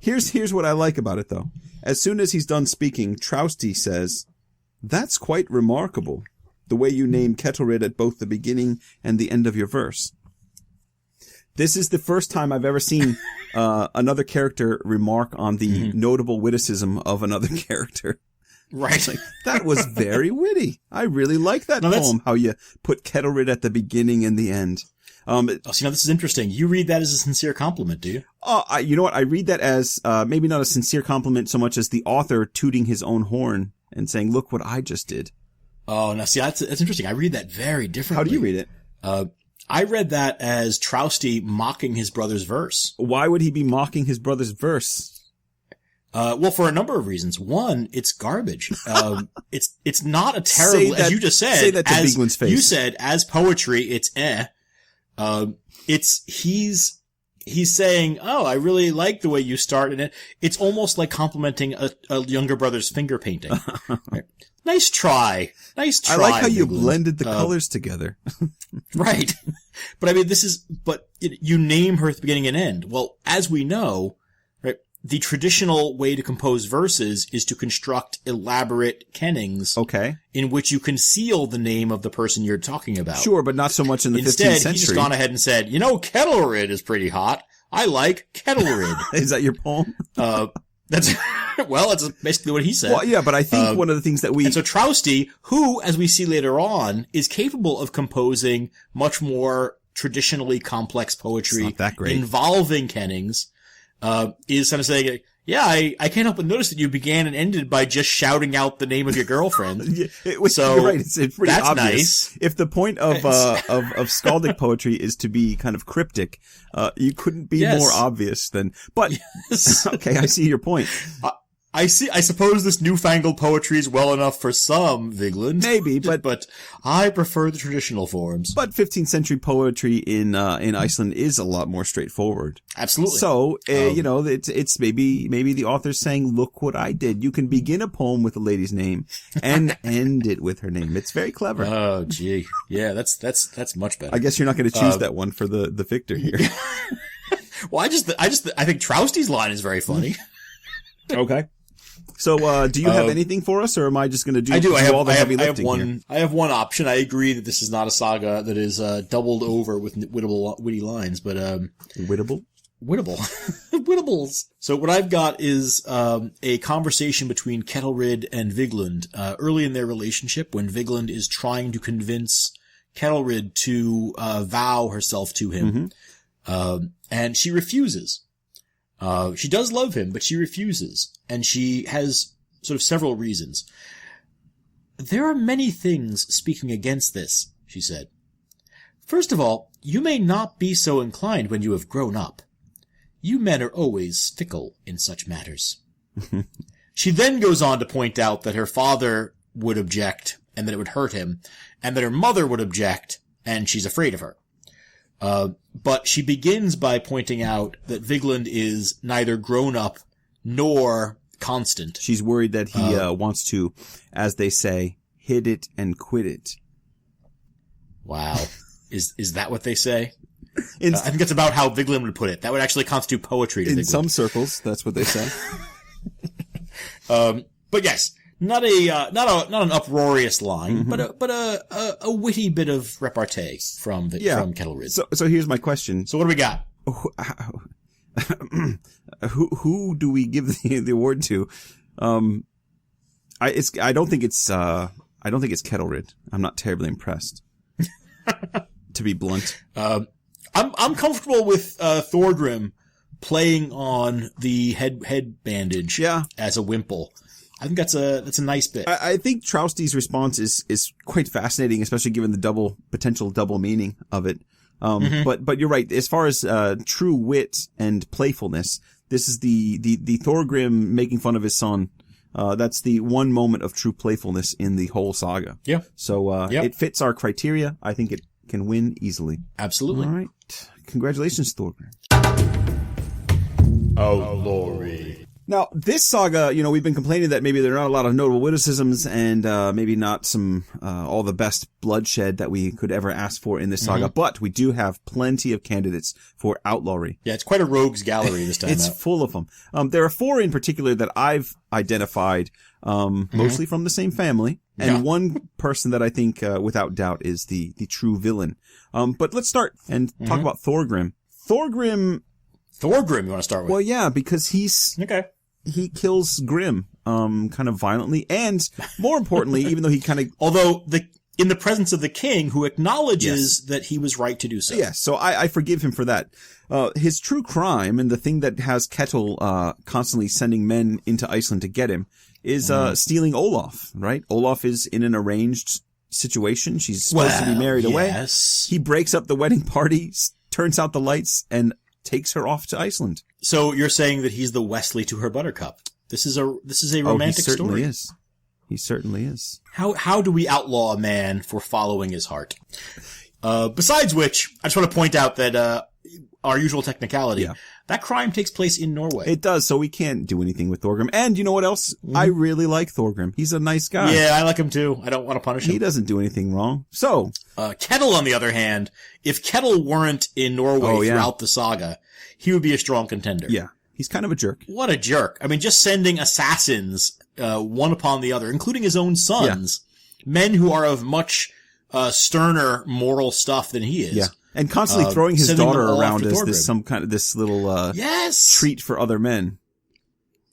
Here's what I like about it, though. As soon as he's done speaking, Trousty says, "That's quite remarkable, the way you name Kettlerid at both the beginning and the end of your verse." This is the first time I've ever seen another character remark on the notable witticism of another character. Right. Like, that was very witty. I really like that poem, how you put Kettlerid at the beginning and the end. Now this is interesting. You read that as a sincere compliment, do you? You know what? I read that as maybe not a sincere compliment so much as the author tooting his own horn and saying, "Look what I just did." Oh, now see, that's interesting. I read that very differently. How do you read it? I read that as Trousty mocking his brother's verse. Why would he be mocking his brother's verse? Well, for a number of reasons. One, it's garbage. It's not a terrible, as you just said. Say that to Viglund's face. You said, as poetry, it's he's saying, "Oh, I really like the way you start," and it's almost like complimenting a younger brother's finger painting. Right? Nice try. I like how you Viglund. blended the colors together. Right. But I mean, you name her at the beginning and end. Well, as we know, right, the traditional way to compose verses is to construct elaborate kennings. Okay. In which you conceal the name of the person you're talking about. Sure, but not so much in the 15th Instead, century. he's just gone ahead and said, Kettlerid is pretty hot. I like Kettlerid. Is that your poem? That's basically what he said. Well, yeah, but I think one of the things that And so Trousty, who, as we see later on, is capable of composing much more traditionally complex poetry not that great. involving kennings, is kind of saying, yeah, I can't help but notice that you began and ended by just shouting out the name of your girlfriend. So you're right. It's pretty that's obvious. nice. If the point of skaldic poetry is to be kind of cryptic, you couldn't be Yes. more obvious than. But Yes. okay, I see your point. I suppose this newfangled poetry is well enough for some, Viglund. Maybe, but I prefer the traditional forms. But 15th century poetry in Iceland is a lot more straightforward. Absolutely. So, it's maybe the author's saying, look what I did. You can begin a poem with a lady's name and end it with her name. It's very clever. Oh, gee. Yeah, that's much better. I guess you're not going to choose that one for the victor here. Well, I think Trousty's line is very funny. Okay. So, do you have anything for us, or am I just going to do? I do. all the heavy lifting here? I have one option. I agree that this is not a saga that is doubled over with witty lines, but Wittable? Wittables. So what I've got is a conversation between Kettlerid and Viglund early in their relationship, when Viglund is trying to convince Kettlerid to vow herself to him, and she refuses. She does love him, but she refuses. And she has sort of several reasons. There are many things speaking against this, she said. First of all, you may not be so inclined when you have grown up. You men are always fickle in such matters. She then goes on to point out that her father would object and that it would hurt him, and that her mother would object and she's afraid of her. But she begins by pointing out that Viglund is neither grown up nor constant. She's worried that he wants to, as they say, hit it and quit it. Wow. Is that what they say? I think that's about how Viglund would put it. That would actually constitute poetry to Viglund. In some circles, that's what they say. But yes, not an uproarious line, but a witty bit of repartee from Kettlerid. So here's my question. So what do we got? Who do we give the award to? I don't think it's Kettlerid. I'm not terribly impressed. To be blunt. I'm comfortable with Thorgrim playing on the head bandage as a wimple. I think that's a nice bit. I think Trousty's response is quite fascinating, especially given the potential double meaning of it. But you're right. As far as true wit and playfulness, this is the Thorgrim making fun of his son. That's the one moment of true playfulness in the whole saga. Yeah. So it fits our criteria. I think it can win easily. Absolutely. All right. Congratulations, Thorgrim. Outlawry. Now, this saga, we've been complaining that maybe there are not a lot of notable witticisms and maybe not some all the best bloodshed that we could ever ask for in this saga, but we do have plenty of candidates for outlawry. Yeah, it's quite a rogues gallery this time. It's full of them. There are 4 in particular that I've identified, mostly from the same family, and one person that I think, without doubt, is the true villain. But let's start and talk about Thorgrim. Thorgrim, you want to start with? Well, yeah, because he kills Grim, kind of violently, and more importantly, even though he kind of, although in the presence of the king, who acknowledges that he was right to do so. Yes, so I forgive him for that. His true crime, and the thing that has Kettle constantly sending men into Iceland to get him, is stealing Olaf, right? Olaf is in an arranged situation. She's supposed to be married away. He breaks up the wedding party, turns out the lights, and takes her off to Iceland. So you're saying that he's the Wesley to her Buttercup. This is a romantic story. He certainly is. How do we outlaw a man for following his heart? Besides which, I just want to point out that our usual technicality, Yeah. that crime takes place in Norway. It does, so we can't do anything with Thorgrim. And you know what else? I really like Thorgrim. He's a nice guy. Yeah, I like him too. I don't want to punish him. He doesn't do anything wrong. So, Kettle, on the other hand, if Kettle weren't in Norway throughout the saga, he would be a strong contender. yeah, he's kind of a jerk. What a jerk. I mean, just sending assassins, one upon the other, including his own sons, men who are of much, sterner moral stuff than he is. Yeah. And constantly throwing his sending daughter them all around after as Thorgrim. this little, Yes! treat for other men.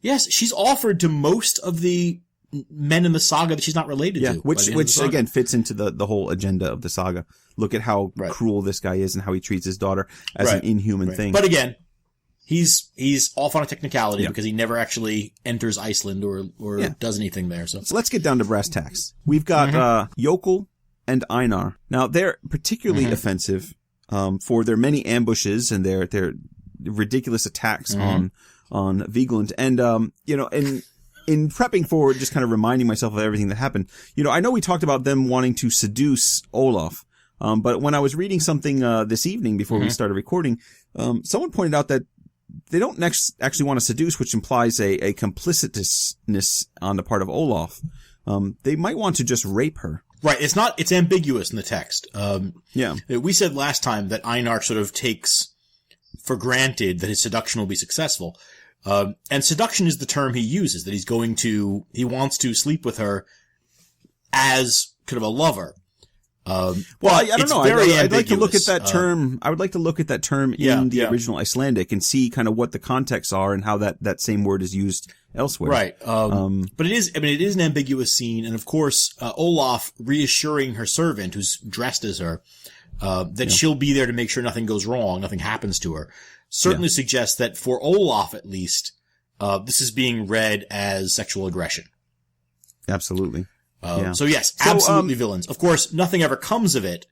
Yes, she's offered to most of the men in the saga that she's not related Yeah, to. by the end of the which saga. again fits into the whole agenda of the saga. Look at how cruel this guy is and how he treats his daughter as an inhuman thing. But again, he's off on a technicality because he never actually enters Iceland or does anything there. So let's get down to brass tacks. We've got Jökull and Einar. Now they're particularly offensive for their many ambushes and their ridiculous attacks on Viglund. And in prepping for just kind of reminding myself of everything that happened, I know we talked about them wanting to seduce Olaf. But when I was reading something this evening before we started recording, someone pointed out that they don't actually want to seduce, which implies a complicitousness on the part of Olaf. They might want to just rape her. right, it's ambiguous in the text. Yeah. We said last time that Einar sort of takes for granted that his seduction will be successful. And seduction is the term he uses, that he wants to sleep with her as kind of a lover. Well, I don't know. I'd like to look at that term. I would like to look at that term in the original Icelandic and see kind of what the contexts are and how that same word is used elsewhere. Right. But it is an ambiguous scene. And of course, Olaf reassuring her servant, who's dressed as her, that she'll be there to make sure nothing goes wrong, nothing happens to her, certainly suggests that for Olaf, at least, this is being read as sexual aggression. Absolutely. So yes, absolutely villains. Of course, nothing ever comes of it.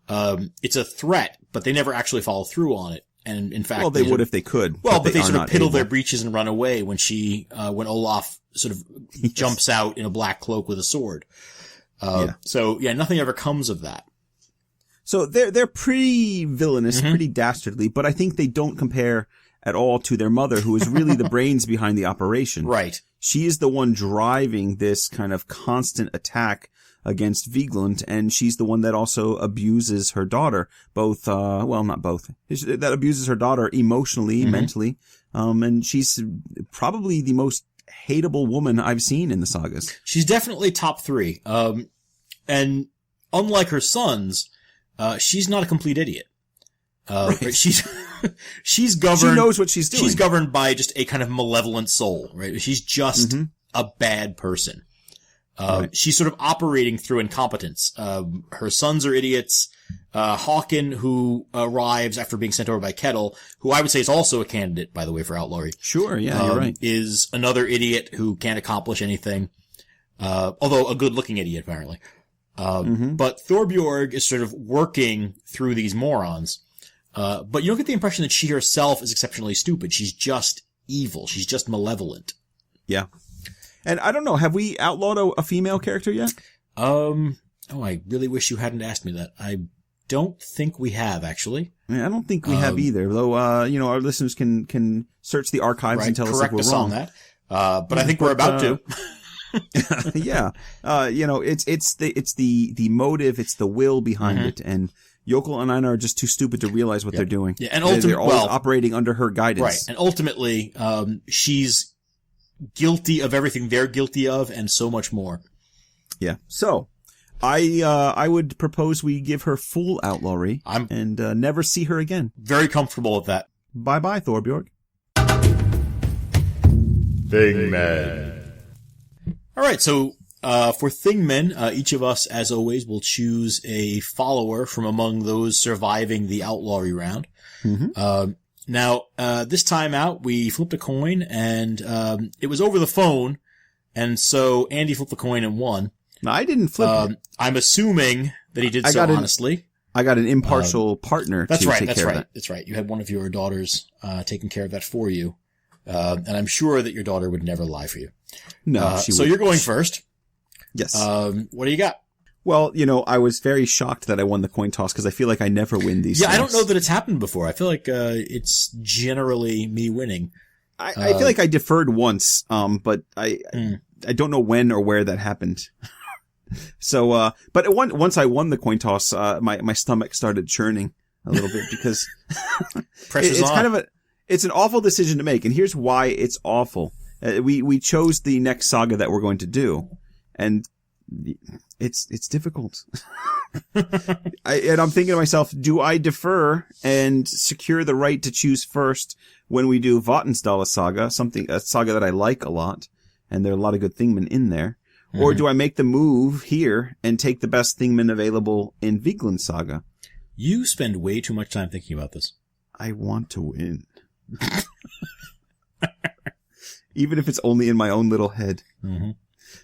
It's a threat, but they never actually follow through on it. And in fact, they would if they could. Well, but they sort of piddle their breeches and run away when when Olaf sort of jumps out in a black cloak with a sword. So yeah, nothing ever comes of that. So they're pretty villainous, pretty dastardly, but I think they don't compare at all to their mother, who is really the brains behind the operation. Right. She is the one driving this kind of constant attack against Viglund, and she's the one that also abuses her daughter, not both, that abuses her daughter emotionally, mentally, and she's probably the most hateable woman I've seen in the sagas. She's definitely top 3. And unlike her sons, she's not a complete idiot. Right. She's governed. She knows what she's doing. She's governed by just a kind of malevolent soul, right? She's just a bad person. She's sort of operating through incompetence. Her sons are idiots. Håkon, who arrives after being sent over by Kettle, who I would say is also a candidate, by the way, for outlawry. Sure, yeah, you're right. Is another idiot who can't accomplish anything. Although a good-looking idiot, apparently. But Thorbjorg is sort of working through these morons. But you don't get the impression that she herself is exceptionally stupid. She's just evil. She's just malevolent. Yeah. And I don't know, have we outlawed a female character yet? I really wish you hadn't asked me that. I don't think we have, actually. I don't think we have either, though, our listeners can search the archives and tell us if we're wrong. On that. But I think we're about to. Yeah. It's the motive, it's the will behind it, and Jökull and Einar are just too stupid to realize what they're doing. Yeah, and ultimately, they're always operating under her guidance. Right. And ultimately, she's guilty of everything they're guilty of and so much more. Yeah. So, I would propose we give her full outlawry and never see her again. Very comfortable with that. Bye-bye, Thorbjorg. Thingmen. All right, so for Thingmen, each of us, as always, will choose a follower from among those surviving the outlawry round. Now, this time out, we flipped a coin, and it was over the phone, and so Andy flipped the coin and won. No, I didn't flip it. I'm assuming that he did so honestly. I got an impartial partner to take care of that. That's right. You had one of your daughters taking care of that for you, and I'm sure that your daughter would never lie for you. No, so you're going first. Yes. What do you got? Well, I was very shocked that I won the coin toss because I feel like I never win these things. I don't know that it's happened before. I feel like it's generally me winning. I feel like I deferred once, but I don't know when or where that happened. So, but once I won the coin toss, my stomach started churning a little bit because Pressure's on. It's an awful decision to make, and here's why it's awful. We chose the next saga that we're going to do, and it's difficult. And I'm thinking to myself, do I defer and secure the right to choose first when we do Vatnsdala saga, a saga that I like a lot, and there are a lot of good thingmen in there, or do I make the move here and take the best thingmen available in Viglund saga? You spend way too much time thinking about this. I want to win. Even if it's only in my own little head. Mm-hmm.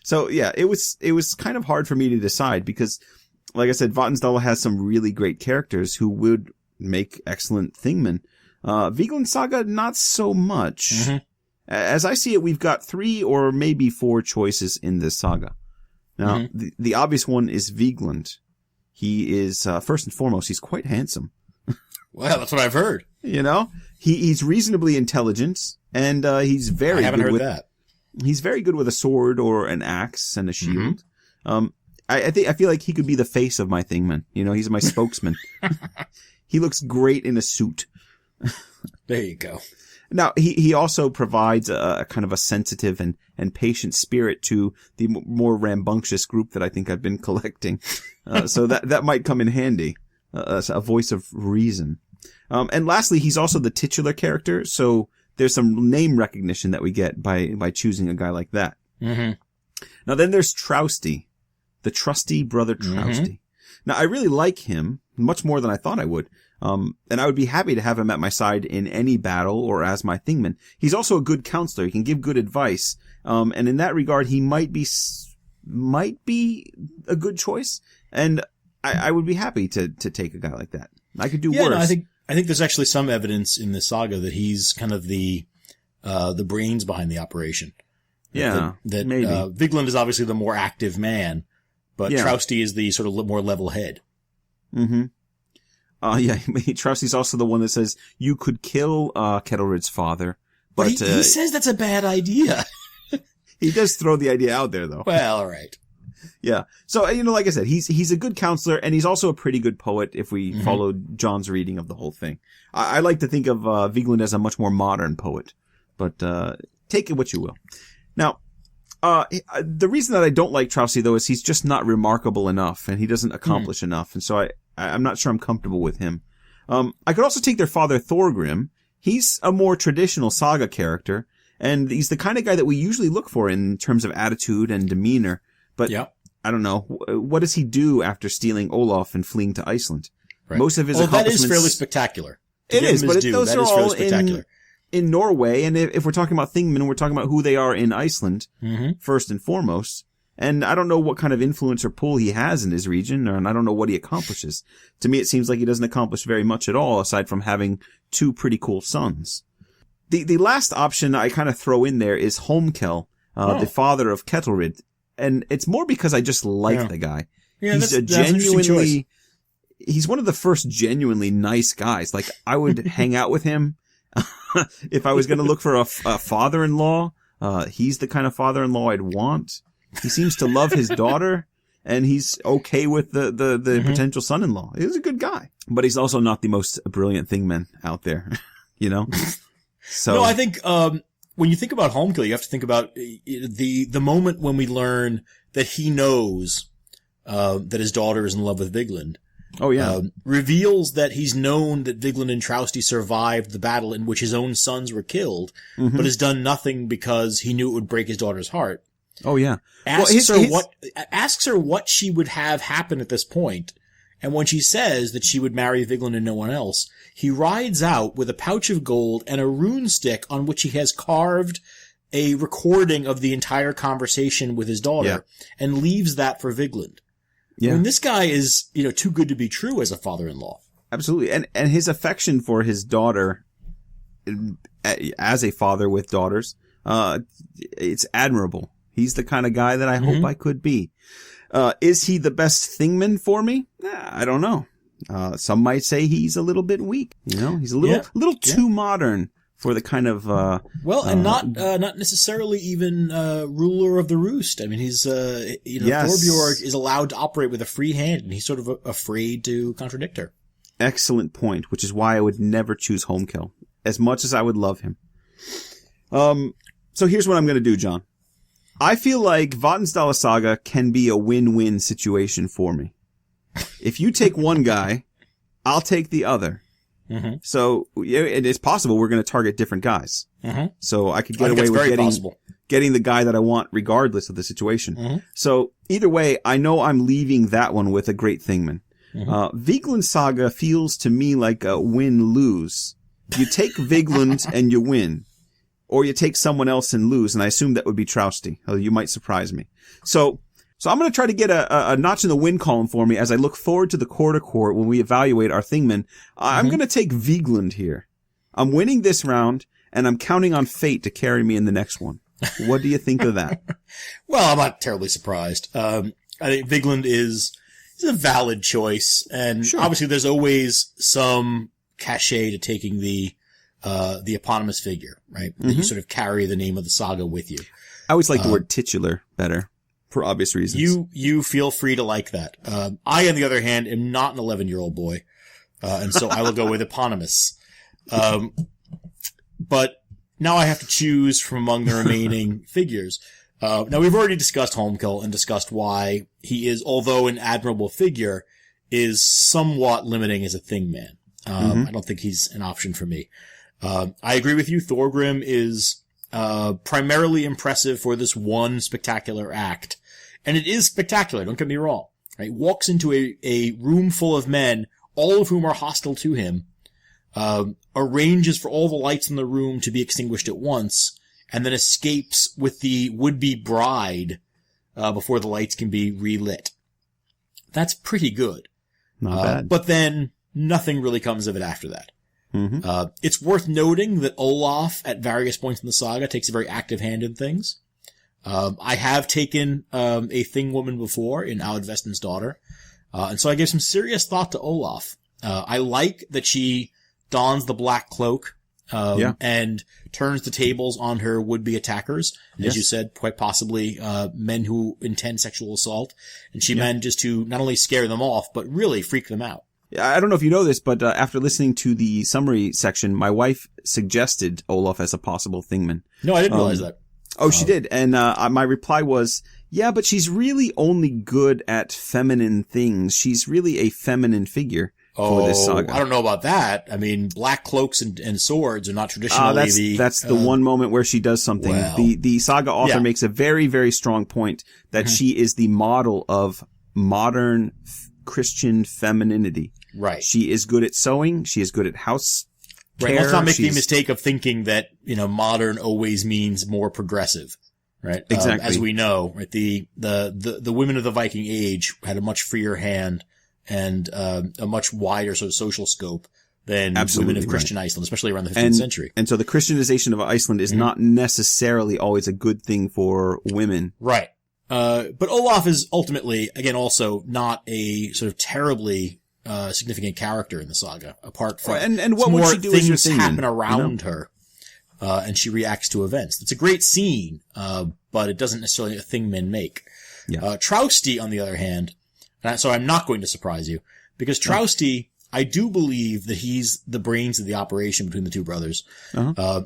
So yeah, it was kind of hard for me to decide because, like I said, Vatnsdala has some really great characters who would make excellent thingmen. Viglund saga, not so much. Mm-hmm. As I see it, we've got 3 or maybe 4 choices in this saga. Now, the obvious one is Viglund. He is, first and foremost, he's quite handsome. Well, that's what I've heard. He's reasonably intelligent, and he's very good. I haven't heard that. He's very good with a sword or an axe and a shield. Mm-hmm. I feel like he could be the face of my thingman. He's my spokesman. He looks great in a suit. There you go. Now, he also provides a kind of a sensitive and patient spirit to the more rambunctious group that I think I've been collecting. So that might come in handy. A voice of reason. And lastly, he's also the titular character, so there's some name recognition that we get by choosing a guy like that. Mm-hmm. Now then there's Trousty, the trusty brother Trousty. Mm-hmm. Now I really like him, much more than I thought I would. And I would be happy to have him at my side in any battle or as my thingman. He's also a good counselor. He can give good advice. And in that regard, he might be a good choice. And I would be happy to take a guy like that. I could do worse. No, I think there's actually some evidence in this saga that he's kind of the brains behind the operation. Yeah, that maybe. Viglund is obviously the more active man, but Trousty is the sort of more level head. Mm-hmm. Trousty's also the one that says you could kill Kettleridge's father, but he says that's a bad idea. He does throw the idea out there, though. Well, all right. Yeah. So, like I said, he's a good counselor, and he's also a pretty good poet if we follow John's reading of the whole thing. I like to think of Viglund as a much more modern poet, but take it what you will. Now, the reason that I don't like Trousty, though, is he's just not remarkable enough, and he doesn't accomplish enough, and so I'm not sure I'm comfortable with him. I could also take their father, Thorgrim. He's a more traditional saga character, and he's the kind of guy that we usually look for in terms of attitude and demeanor. But I don't know. What does he do after stealing Olaf and fleeing to Iceland? Right. Most of his that accomplishments... is fairly spectacular. It is, but those are all in Norway. And if we're talking about thingmen, we're talking about who they are in Iceland, first and foremost. And I don't know what kind of influence or pull he has in his region, and I don't know what he accomplishes. To me, it seems like he doesn't accomplish very much at all, aside from having 2 pretty cool sons. The last option I kind of throw in there is Holmkel, the father of Kettlerid. And it's more because I just like the guy. Yeah, he's he's one of the first genuinely nice guys. Like, I would hang out with him. If I was going to look for a father-in-law, he's the kind of father-in-law I'd want. He seems to love his daughter, and he's okay with the potential son-in-law. He's a good guy. But he's also not the most brilliant thingman out there, So. No, I think, when you think about Holmkill, you have to think about the moment when we learn that he knows that his daughter is in love with Viglund. Oh, yeah. Reveals that he's known that Viglund and Trousty survived the battle in which his own sons were killed, but has done nothing because he knew it would break his daughter's heart. Oh, yeah. Asks her what she would have happen at this point. And when she says that she would marry Viglund and no one else, he rides out with a pouch of gold and a rune stick on which he has carved a recording of the entire conversation with his daughter and leaves that for Viglund. Yeah. I mean, this guy is, too good to be true as a father-in-law. Absolutely. And his affection for his daughter as a father with daughters, it's admirable. He's the kind of guy that I hope I could be. Is he the best Thingman for me? I don't know. Some might say he's a little bit weak. You know, he's a little too modern for the kind of and not necessarily even ruler of the roost. I mean, he's Thorbjorg is allowed to operate with a free hand, and he's sort of afraid to contradict her. Excellent point, which is why I would never choose Holmkill, as much as I would love him. So here's what I'm going to do, John. I feel like Vatnsdala Saga can be a win-win situation for me. If you take one guy, I'll take the other. Mm-hmm. So it is possible we're going to target different guys. Mm-hmm. So I could get away with getting the guy that I want regardless of the situation. Mm-hmm. So either way, I know I'm leaving that one with a great Thingman. Mm-hmm. Viglund Saga feels to me like a win-lose. You take Viglund and you win. Or you take someone else and lose, and I assume that would be Trausti. Oh, you might surprise me. So I'm going to try to get a notch in the win column for me as I look forward to the quarter court when we evaluate our Thingman. I'm going to take Viglund here. I'm winning this round, and I'm counting on fate to carry me in the next one. What do you think of that? Well, I'm not terribly surprised. I think Viglund is a valid choice, and obviously there's always some cachet to taking the eponymous figure, right? Mm-hmm. You sort of carry the name of the saga with you. I always like the word titular better, for obvious reasons. You feel free to like that. I, on the other hand, am not an 11-year-old boy, and so I will go with eponymous. But now I have to choose from among the remaining figures. Now we've already discussed Holmkill and discussed why he is, although an admirable figure, is somewhat limiting as a Thingman. I don't think he's an option for me. I agree with you. Thorgrim is primarily impressive for this one spectacular act. And it is spectacular, don't get me wrong. Right? Walks into a room full of men, all of whom are hostile to him, arranges for all the lights in the room to be extinguished at once, and then escapes with the would-be bride before the lights can be relit. That's pretty good. Not bad. But then nothing really comes of it after that. Mm-hmm. It's worth noting that Olaf, at various points in the saga, takes a very active hand in things. I have taken a Thing woman before in Aud Vestin's daughter, and so I gave some serious thought to Olaf. I like that she dons the black cloak and turns the tables on her would-be attackers, as you said, quite possibly men who intend sexual assault, and she manages to not only scare them off, but really freak them out. I don't know if you know this, but after listening to the summary section, my wife suggested Olaf as a possible Thingman. No, I didn't realize that. Oh, she did. And my reply was, yeah, but she's really only good at feminine things. She's really a feminine figure for this saga. I don't know about that. I mean, black cloaks and swords are not traditionally that's the one moment where she does something. Well, the saga author makes a very, very strong point that she is the model of modern Christian femininity. Right. She is good at sewing. She is good at house care. Right. Let's not make the mistake of thinking that, modern always means more progressive. Right. Exactly. As we know, right, the women of the Viking age had a much freer hand and, a much wider sort of social scope than women of Christian Iceland, especially around the 15th century. And so the Christianization of Iceland is not necessarily always a good thing for women. Right. But Olaf is ultimately, again, also not a sort of terribly significant character in the saga, apart from and what would she do as your thing happen around her, and she reacts to events. It's a great scene, but it doesn't necessarily a thing men make. Yeah. Trausti, on the other hand, so I'm not going to surprise you, because Trausti, I do believe that he's the brains of the operation between the two brothers.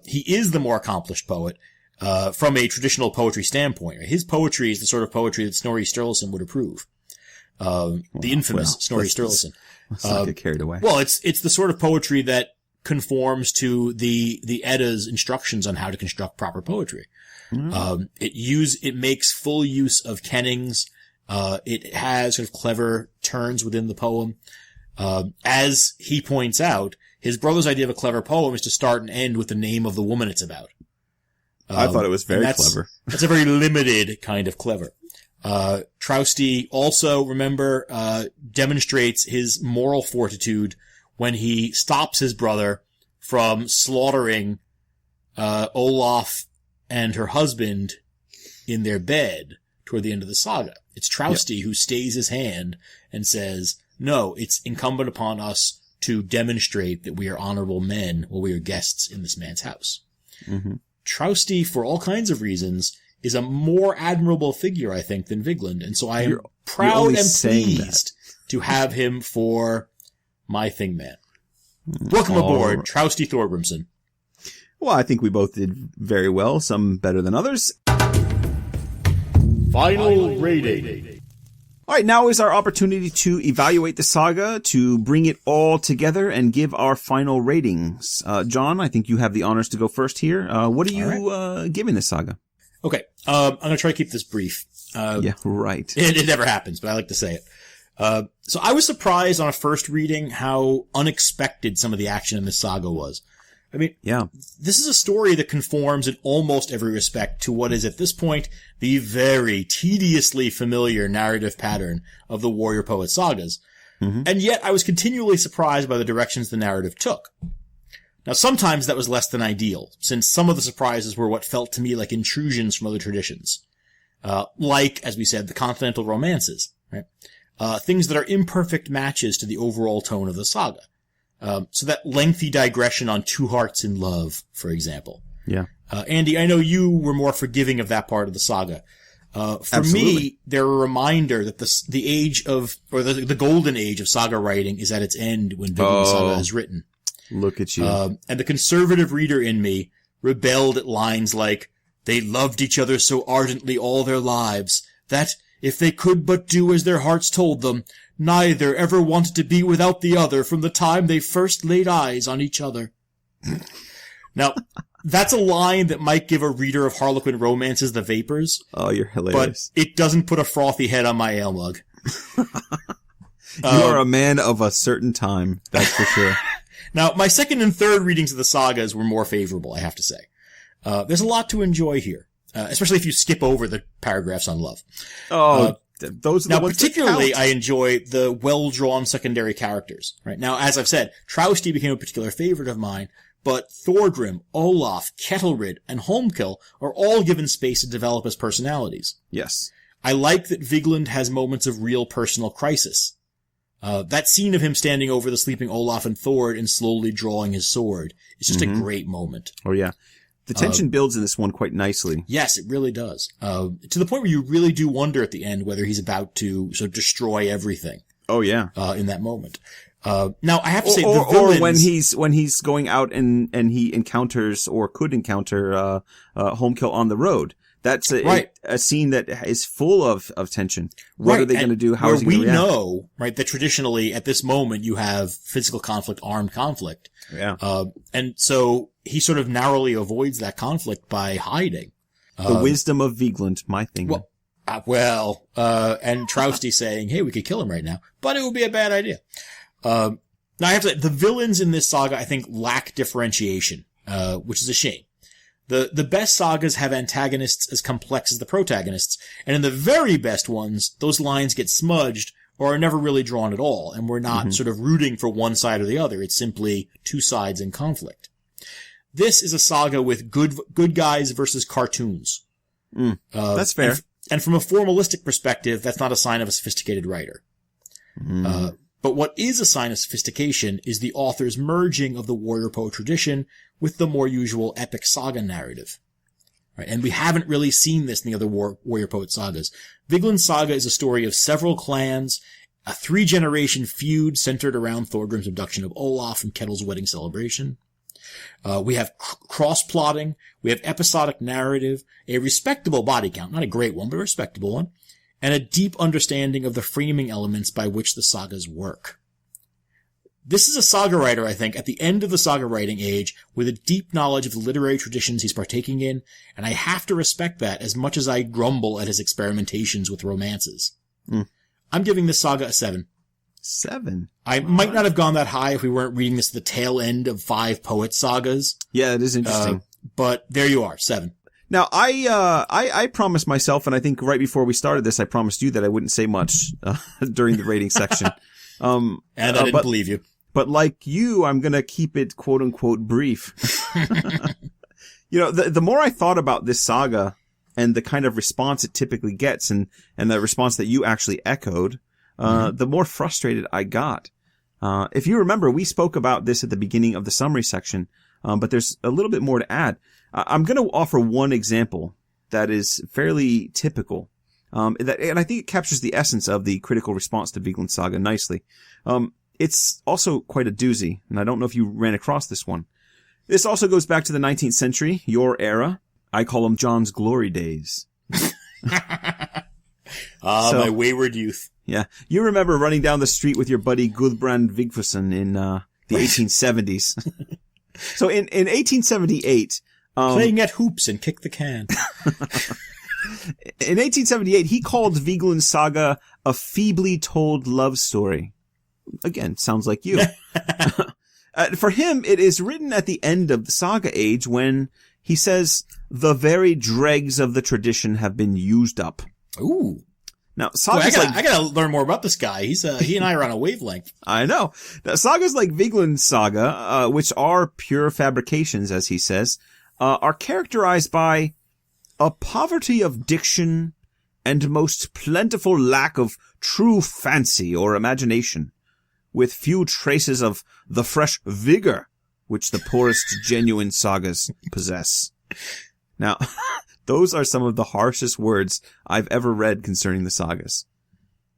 He is the more accomplished poet, from a traditional poetry standpoint. His poetry is the sort of poetry that Snorri Sturluson would approve. The infamous Snorri Sturluson. Let's not get carried away. Well, it's the sort of poetry that conforms to the Edda's instructions on how to construct proper poetry. It makes full use of kennings. It has sort of clever turns within the poem. As he points out, his brother's idea of a clever poem is to start and end with the name of the woman it's about. I thought it was very clever. That's a very limited kind of clever. Trausti also, remember, demonstrates his moral fortitude when he stops his brother from slaughtering, Olaf and her husband in their bed, toward the end of the saga. It's Trausti who stays his hand and says, no, it's incumbent upon us to demonstrate that we are honorable men while we are guests in this man's house. Mm-hmm. Trausti, for all kinds of reasons, is a more admirable figure, I think, than Viglund. And so I am proud and pleased to have him for my thing man. Welcome aboard, Trausti Thorgrimsson. Well, I think we both did very well, some better than others. Final rating. All right, now is our opportunity to evaluate the saga, to bring it all together and give our final ratings. John, I think you have the honors to go first here. What are you giving this saga? Okay, I'm going to try to keep this brief. Yeah, right. It never happens, but I like to say it. So I was surprised on a first reading how unexpected some of the action in this saga was. I mean, this is a story that conforms in almost every respect to what is at this point the very tediously familiar narrative pattern of the warrior poet sagas. Mm-hmm. And yet I was continually surprised by the directions the narrative took. Now, sometimes that was less than ideal, since some of the surprises were what felt to me like intrusions from other traditions. Like, as we said, the continental romances, right? Things that are imperfect matches to the overall tone of the saga. So that lengthy digression on two hearts in love, for example. Yeah. Andy, I know you were more forgiving of that part of the saga. For me, they're a reminder that the age of, or the golden age of saga writing is at its end when Viglund Saga is written. Look at you. And the conservative reader in me rebelled at lines like, they loved each other so ardently all their lives that, if they could but do as their hearts told them, neither ever wanted to be without the other from the time they first laid eyes on each other. Now, that's a line that might give a reader of Harlequin romances the vapors. Oh, you're hilarious. But it doesn't put a frothy head on my ale mug. You are a man of a certain time, that's for sure. Now, my second and third readings of the sagas were more favorable, I have to say. There's a lot to enjoy here, especially if you skip over the paragraphs on love. Those are the ones particularly, I enjoy the well-drawn secondary characters. Right now, as I've said, Trausti became a particular favorite of mine, but Thorgrim, Olaf, Kettlerid, and Holmkill are all given space to develop as personalities. Yes. I like that Viglund has moments of real personal crisis. That scene of him standing over the sleeping Olaf and Thord and slowly drawing his sword is just a great moment. Oh, yeah. The tension builds in this one quite nicely. Yes, it really does. To the point where you really do wonder at the end whether he's about to sort of destroy everything. Oh, yeah. In that moment. Now, I have to say, the villains... or when he's going out and he encounters or could encounter Holmkill on the road. That's a scene that is full of tension. What are they going to do? How is he going to react? We know, right, that traditionally at this moment you have physical conflict, armed conflict. Yeah. And so he sort of narrowly avoids that conflict by hiding. The wisdom of Viglund, my thing. And Trausti saying, hey, we could kill him right now, but it would be a bad idea. Now I have to say, the villains in this saga, I think, lack differentiation, which is a shame. The best sagas have antagonists as complex as the protagonists, and in the very best ones, those lines get smudged or are never really drawn at all, and we're not sort of rooting for one side or the other. It's simply two sides in conflict. This is a saga with good guys versus cartoons. That's fair. And from a formalistic perspective, that's not a sign of a sophisticated writer. But what is a sign of sophistication is the author's merging of the warrior poet tradition with the more usual epic saga narrative. Right? And we haven't really seen this in the other warrior poet sagas. Viglund Saga is a story of several clans, a 3-generation feud centered around Thorgrim's abduction of Olaf and Kettle's wedding celebration. We have cross-plotting, we have episodic narrative, a respectable body count, not a great one, but a respectable one, and a deep understanding of the framing elements by which the sagas work. This is a saga writer, I think, at the end of the saga writing age, with a deep knowledge of the literary traditions he's partaking in, and I have to respect that as much as I grumble at his experimentations with romances. I'm giving this saga a 7. 7? I might not have gone that high if we weren't reading this at the tail end of 5 poet sagas. Yeah, it is interesting. But there you are, 7. Now, I promised myself, and I think right before we started this, I promised you that I wouldn't say much during the rating section. And I didn't believe you. But like you, I'm going to keep it quote-unquote brief. You know, the more I thought about this saga, and the kind of response it typically gets, and the response that you actually echoed, the more frustrated I got. If you remember, we spoke about this at the beginning of the summary section, but there's a little bit more to add. I'm going to offer one example that is fairly typical, and I think it captures the essence of the critical response to Viglund Saga nicely. It's also quite a doozy, and I don't know if you ran across this one. This also goes back to the 19th century, your era. I call them John's glory days. My wayward youth. Yeah. You remember running down the street with your buddy Gudbrand Vigfusson in the 1870s. So in 1878... playing at hoops and kick the can. In 1878, he called Viglund Saga a feebly told love story. Again, sounds like you. For him, it is written at the end of the saga age when he says, the very dregs of the tradition have been used up. Ooh. Now, sagas I gotta learn more about this guy. He and I are on a wavelength. I know. Now, sagas like Viglund Saga, which are pure fabrications, as he says, are characterized by a poverty of diction and most plentiful lack of true fancy or imagination, with few traces of the fresh vigor which the poorest genuine sagas possess. Now, those are some of the harshest words I've ever read concerning the sagas.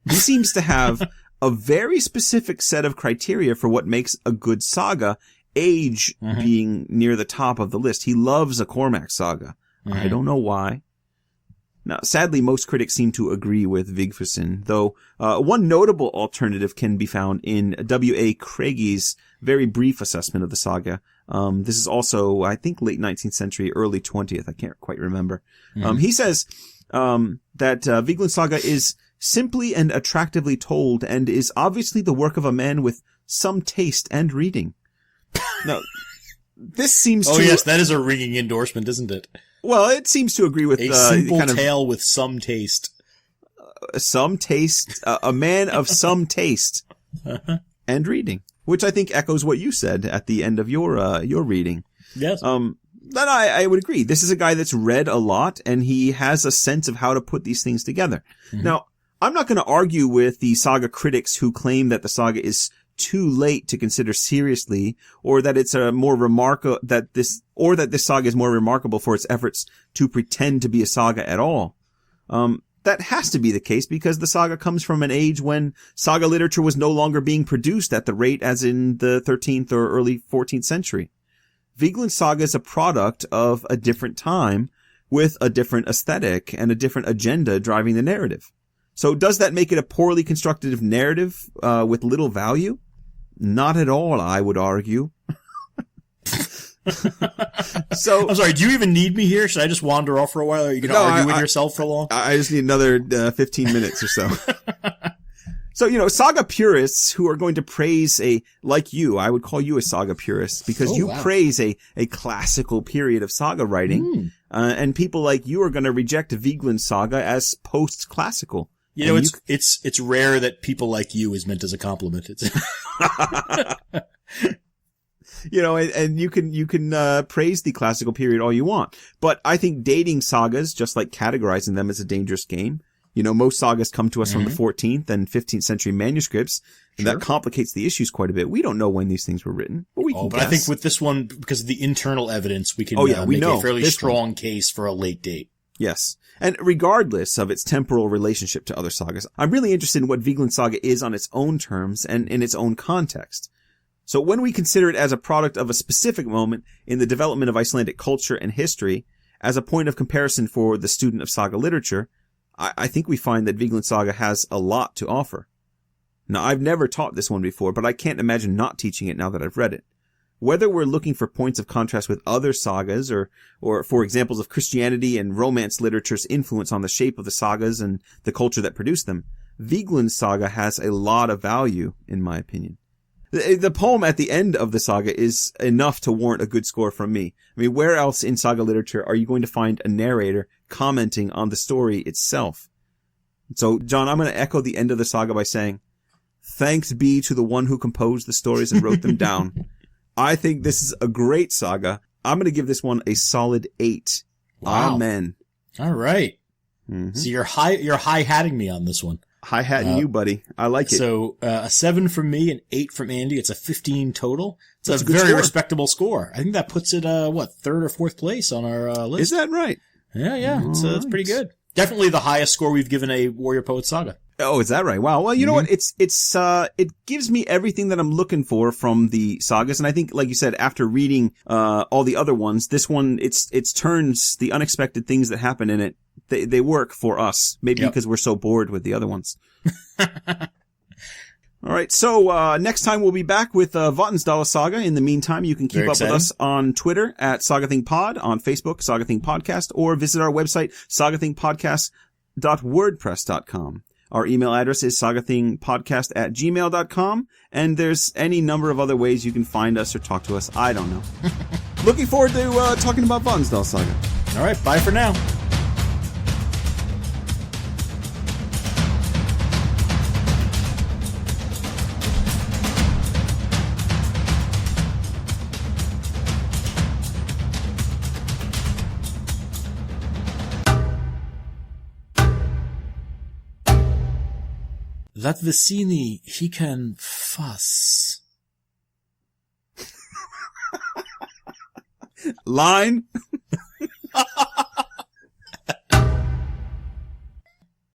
He seems to have a very specific set of criteria for what makes a good saga, age being near the top of the list. He loves a Cormac saga. I don't know why. Now, sadly, most critics seem to agree with Vigfusson, though one notable alternative can be found in W.A. Craigie's very brief assessment of the saga. This is also, I think, late 19th century, early 20th. I can't quite remember. He says that Viglund Saga is simply and attractively told and is obviously the work of a man with some taste and reading. Now, this seems to... Oh, yes, that is a ringing endorsement, isn't it? Well, it seems to agree with... A simple tale with some taste. Some taste, a man of some taste and reading, which I think echoes what you said at the end of your reading. Yes. Then I would agree. This is a guy that's read a lot and he has a sense of how to put these things together. Now, I'm not going to argue with the saga critics who claim that the saga is too late to consider seriously, or that it's a more that this saga is more remarkable for its efforts to pretend to be a saga at all. That has to be the case because the saga comes from an age when saga literature was no longer being produced at the rate as in the 13th or early 14th century. Viglund Saga is a product of a different time with a different aesthetic and a different agenda driving the narrative. So does that make it a poorly constructed narrative with little value? Not at all, I would argue. So I'm sorry, do you even need me here? Should I just wander off for a while? Or are you going to argue with yourself for long? I just need another 15 minutes or so. So, saga purists who are going to praise like you, I would call you a saga purist because praise a classical period of saga writing. And people like you are going to reject Viglund Saga as post-classical. It's rare that people like you is meant as a compliment. And you can praise the classical period all you want. But I think dating sagas, just like categorizing them, is a dangerous game. Most sagas come to us from the 14th and 15th century manuscripts, and that complicates the issues quite a bit. We don't know when these things were written, but we can guess. I think with this one, because of the internal evidence, we can make a fairly strong case for a late date. Yes. And regardless of its temporal relationship to other sagas, I'm really interested in what Viglund Saga is on its own terms and in its own context. So when we consider it as a product of a specific moment in the development of Icelandic culture and history, as a point of comparison for the student of saga literature, I think we find that Viglund Saga has a lot to offer. Now, I've never taught this one before, but I can't imagine not teaching it now that I've read it. Whether we're looking for points of contrast with other sagas or for examples of Christianity and Romance literature's influence on the shape of the sagas and the culture that produced them, Viglund Saga has a lot of value, in my opinion. The poem at the end of the saga is enough to warrant a good score from me. I mean, where else in saga literature are you going to find a narrator commenting on the story itself? So, John, I'm going to echo the end of the saga by saying, thanks be to the one who composed the stories and wrote them down. I think this is a great saga. I'm going to give this one a solid 8. Wow. Amen. All right. Mm-hmm. So you're high-hatting me on this one. Hi-hatting you, buddy. I like it. So, a 7 from me and 8 from Andy. It's a 15 total. It's That's a a good very score. respectable score. I think that puts it, third or fourth place on our list. Is that right? Yeah. It's pretty good. Definitely the highest score we've given a Warrior Poet Saga. Oh, is that right? Wow. Well, you know what? It gives me everything that I'm looking for from the sagas. And I think, like you said, after reading, all the other ones, this one, it's turns the unexpected things that happen in it. They work for us. Maybe because we're so bored with the other ones. All right. So, next time we'll be back with, Vatnsdala Saga. In the meantime, you can keep up with us on Twitter at Saga Thing Pod, on Facebook, Saga Thing Podcast, or visit our website, sagathingpodcast.wordpress.com. Our email address is sagathingpodcast@gmail.com, and there's any number of other ways you can find us or talk to us. I don't know. Looking forward to talking about Vatnsdala Saga. All right, bye for now. That Vicini, he can fuss. Line.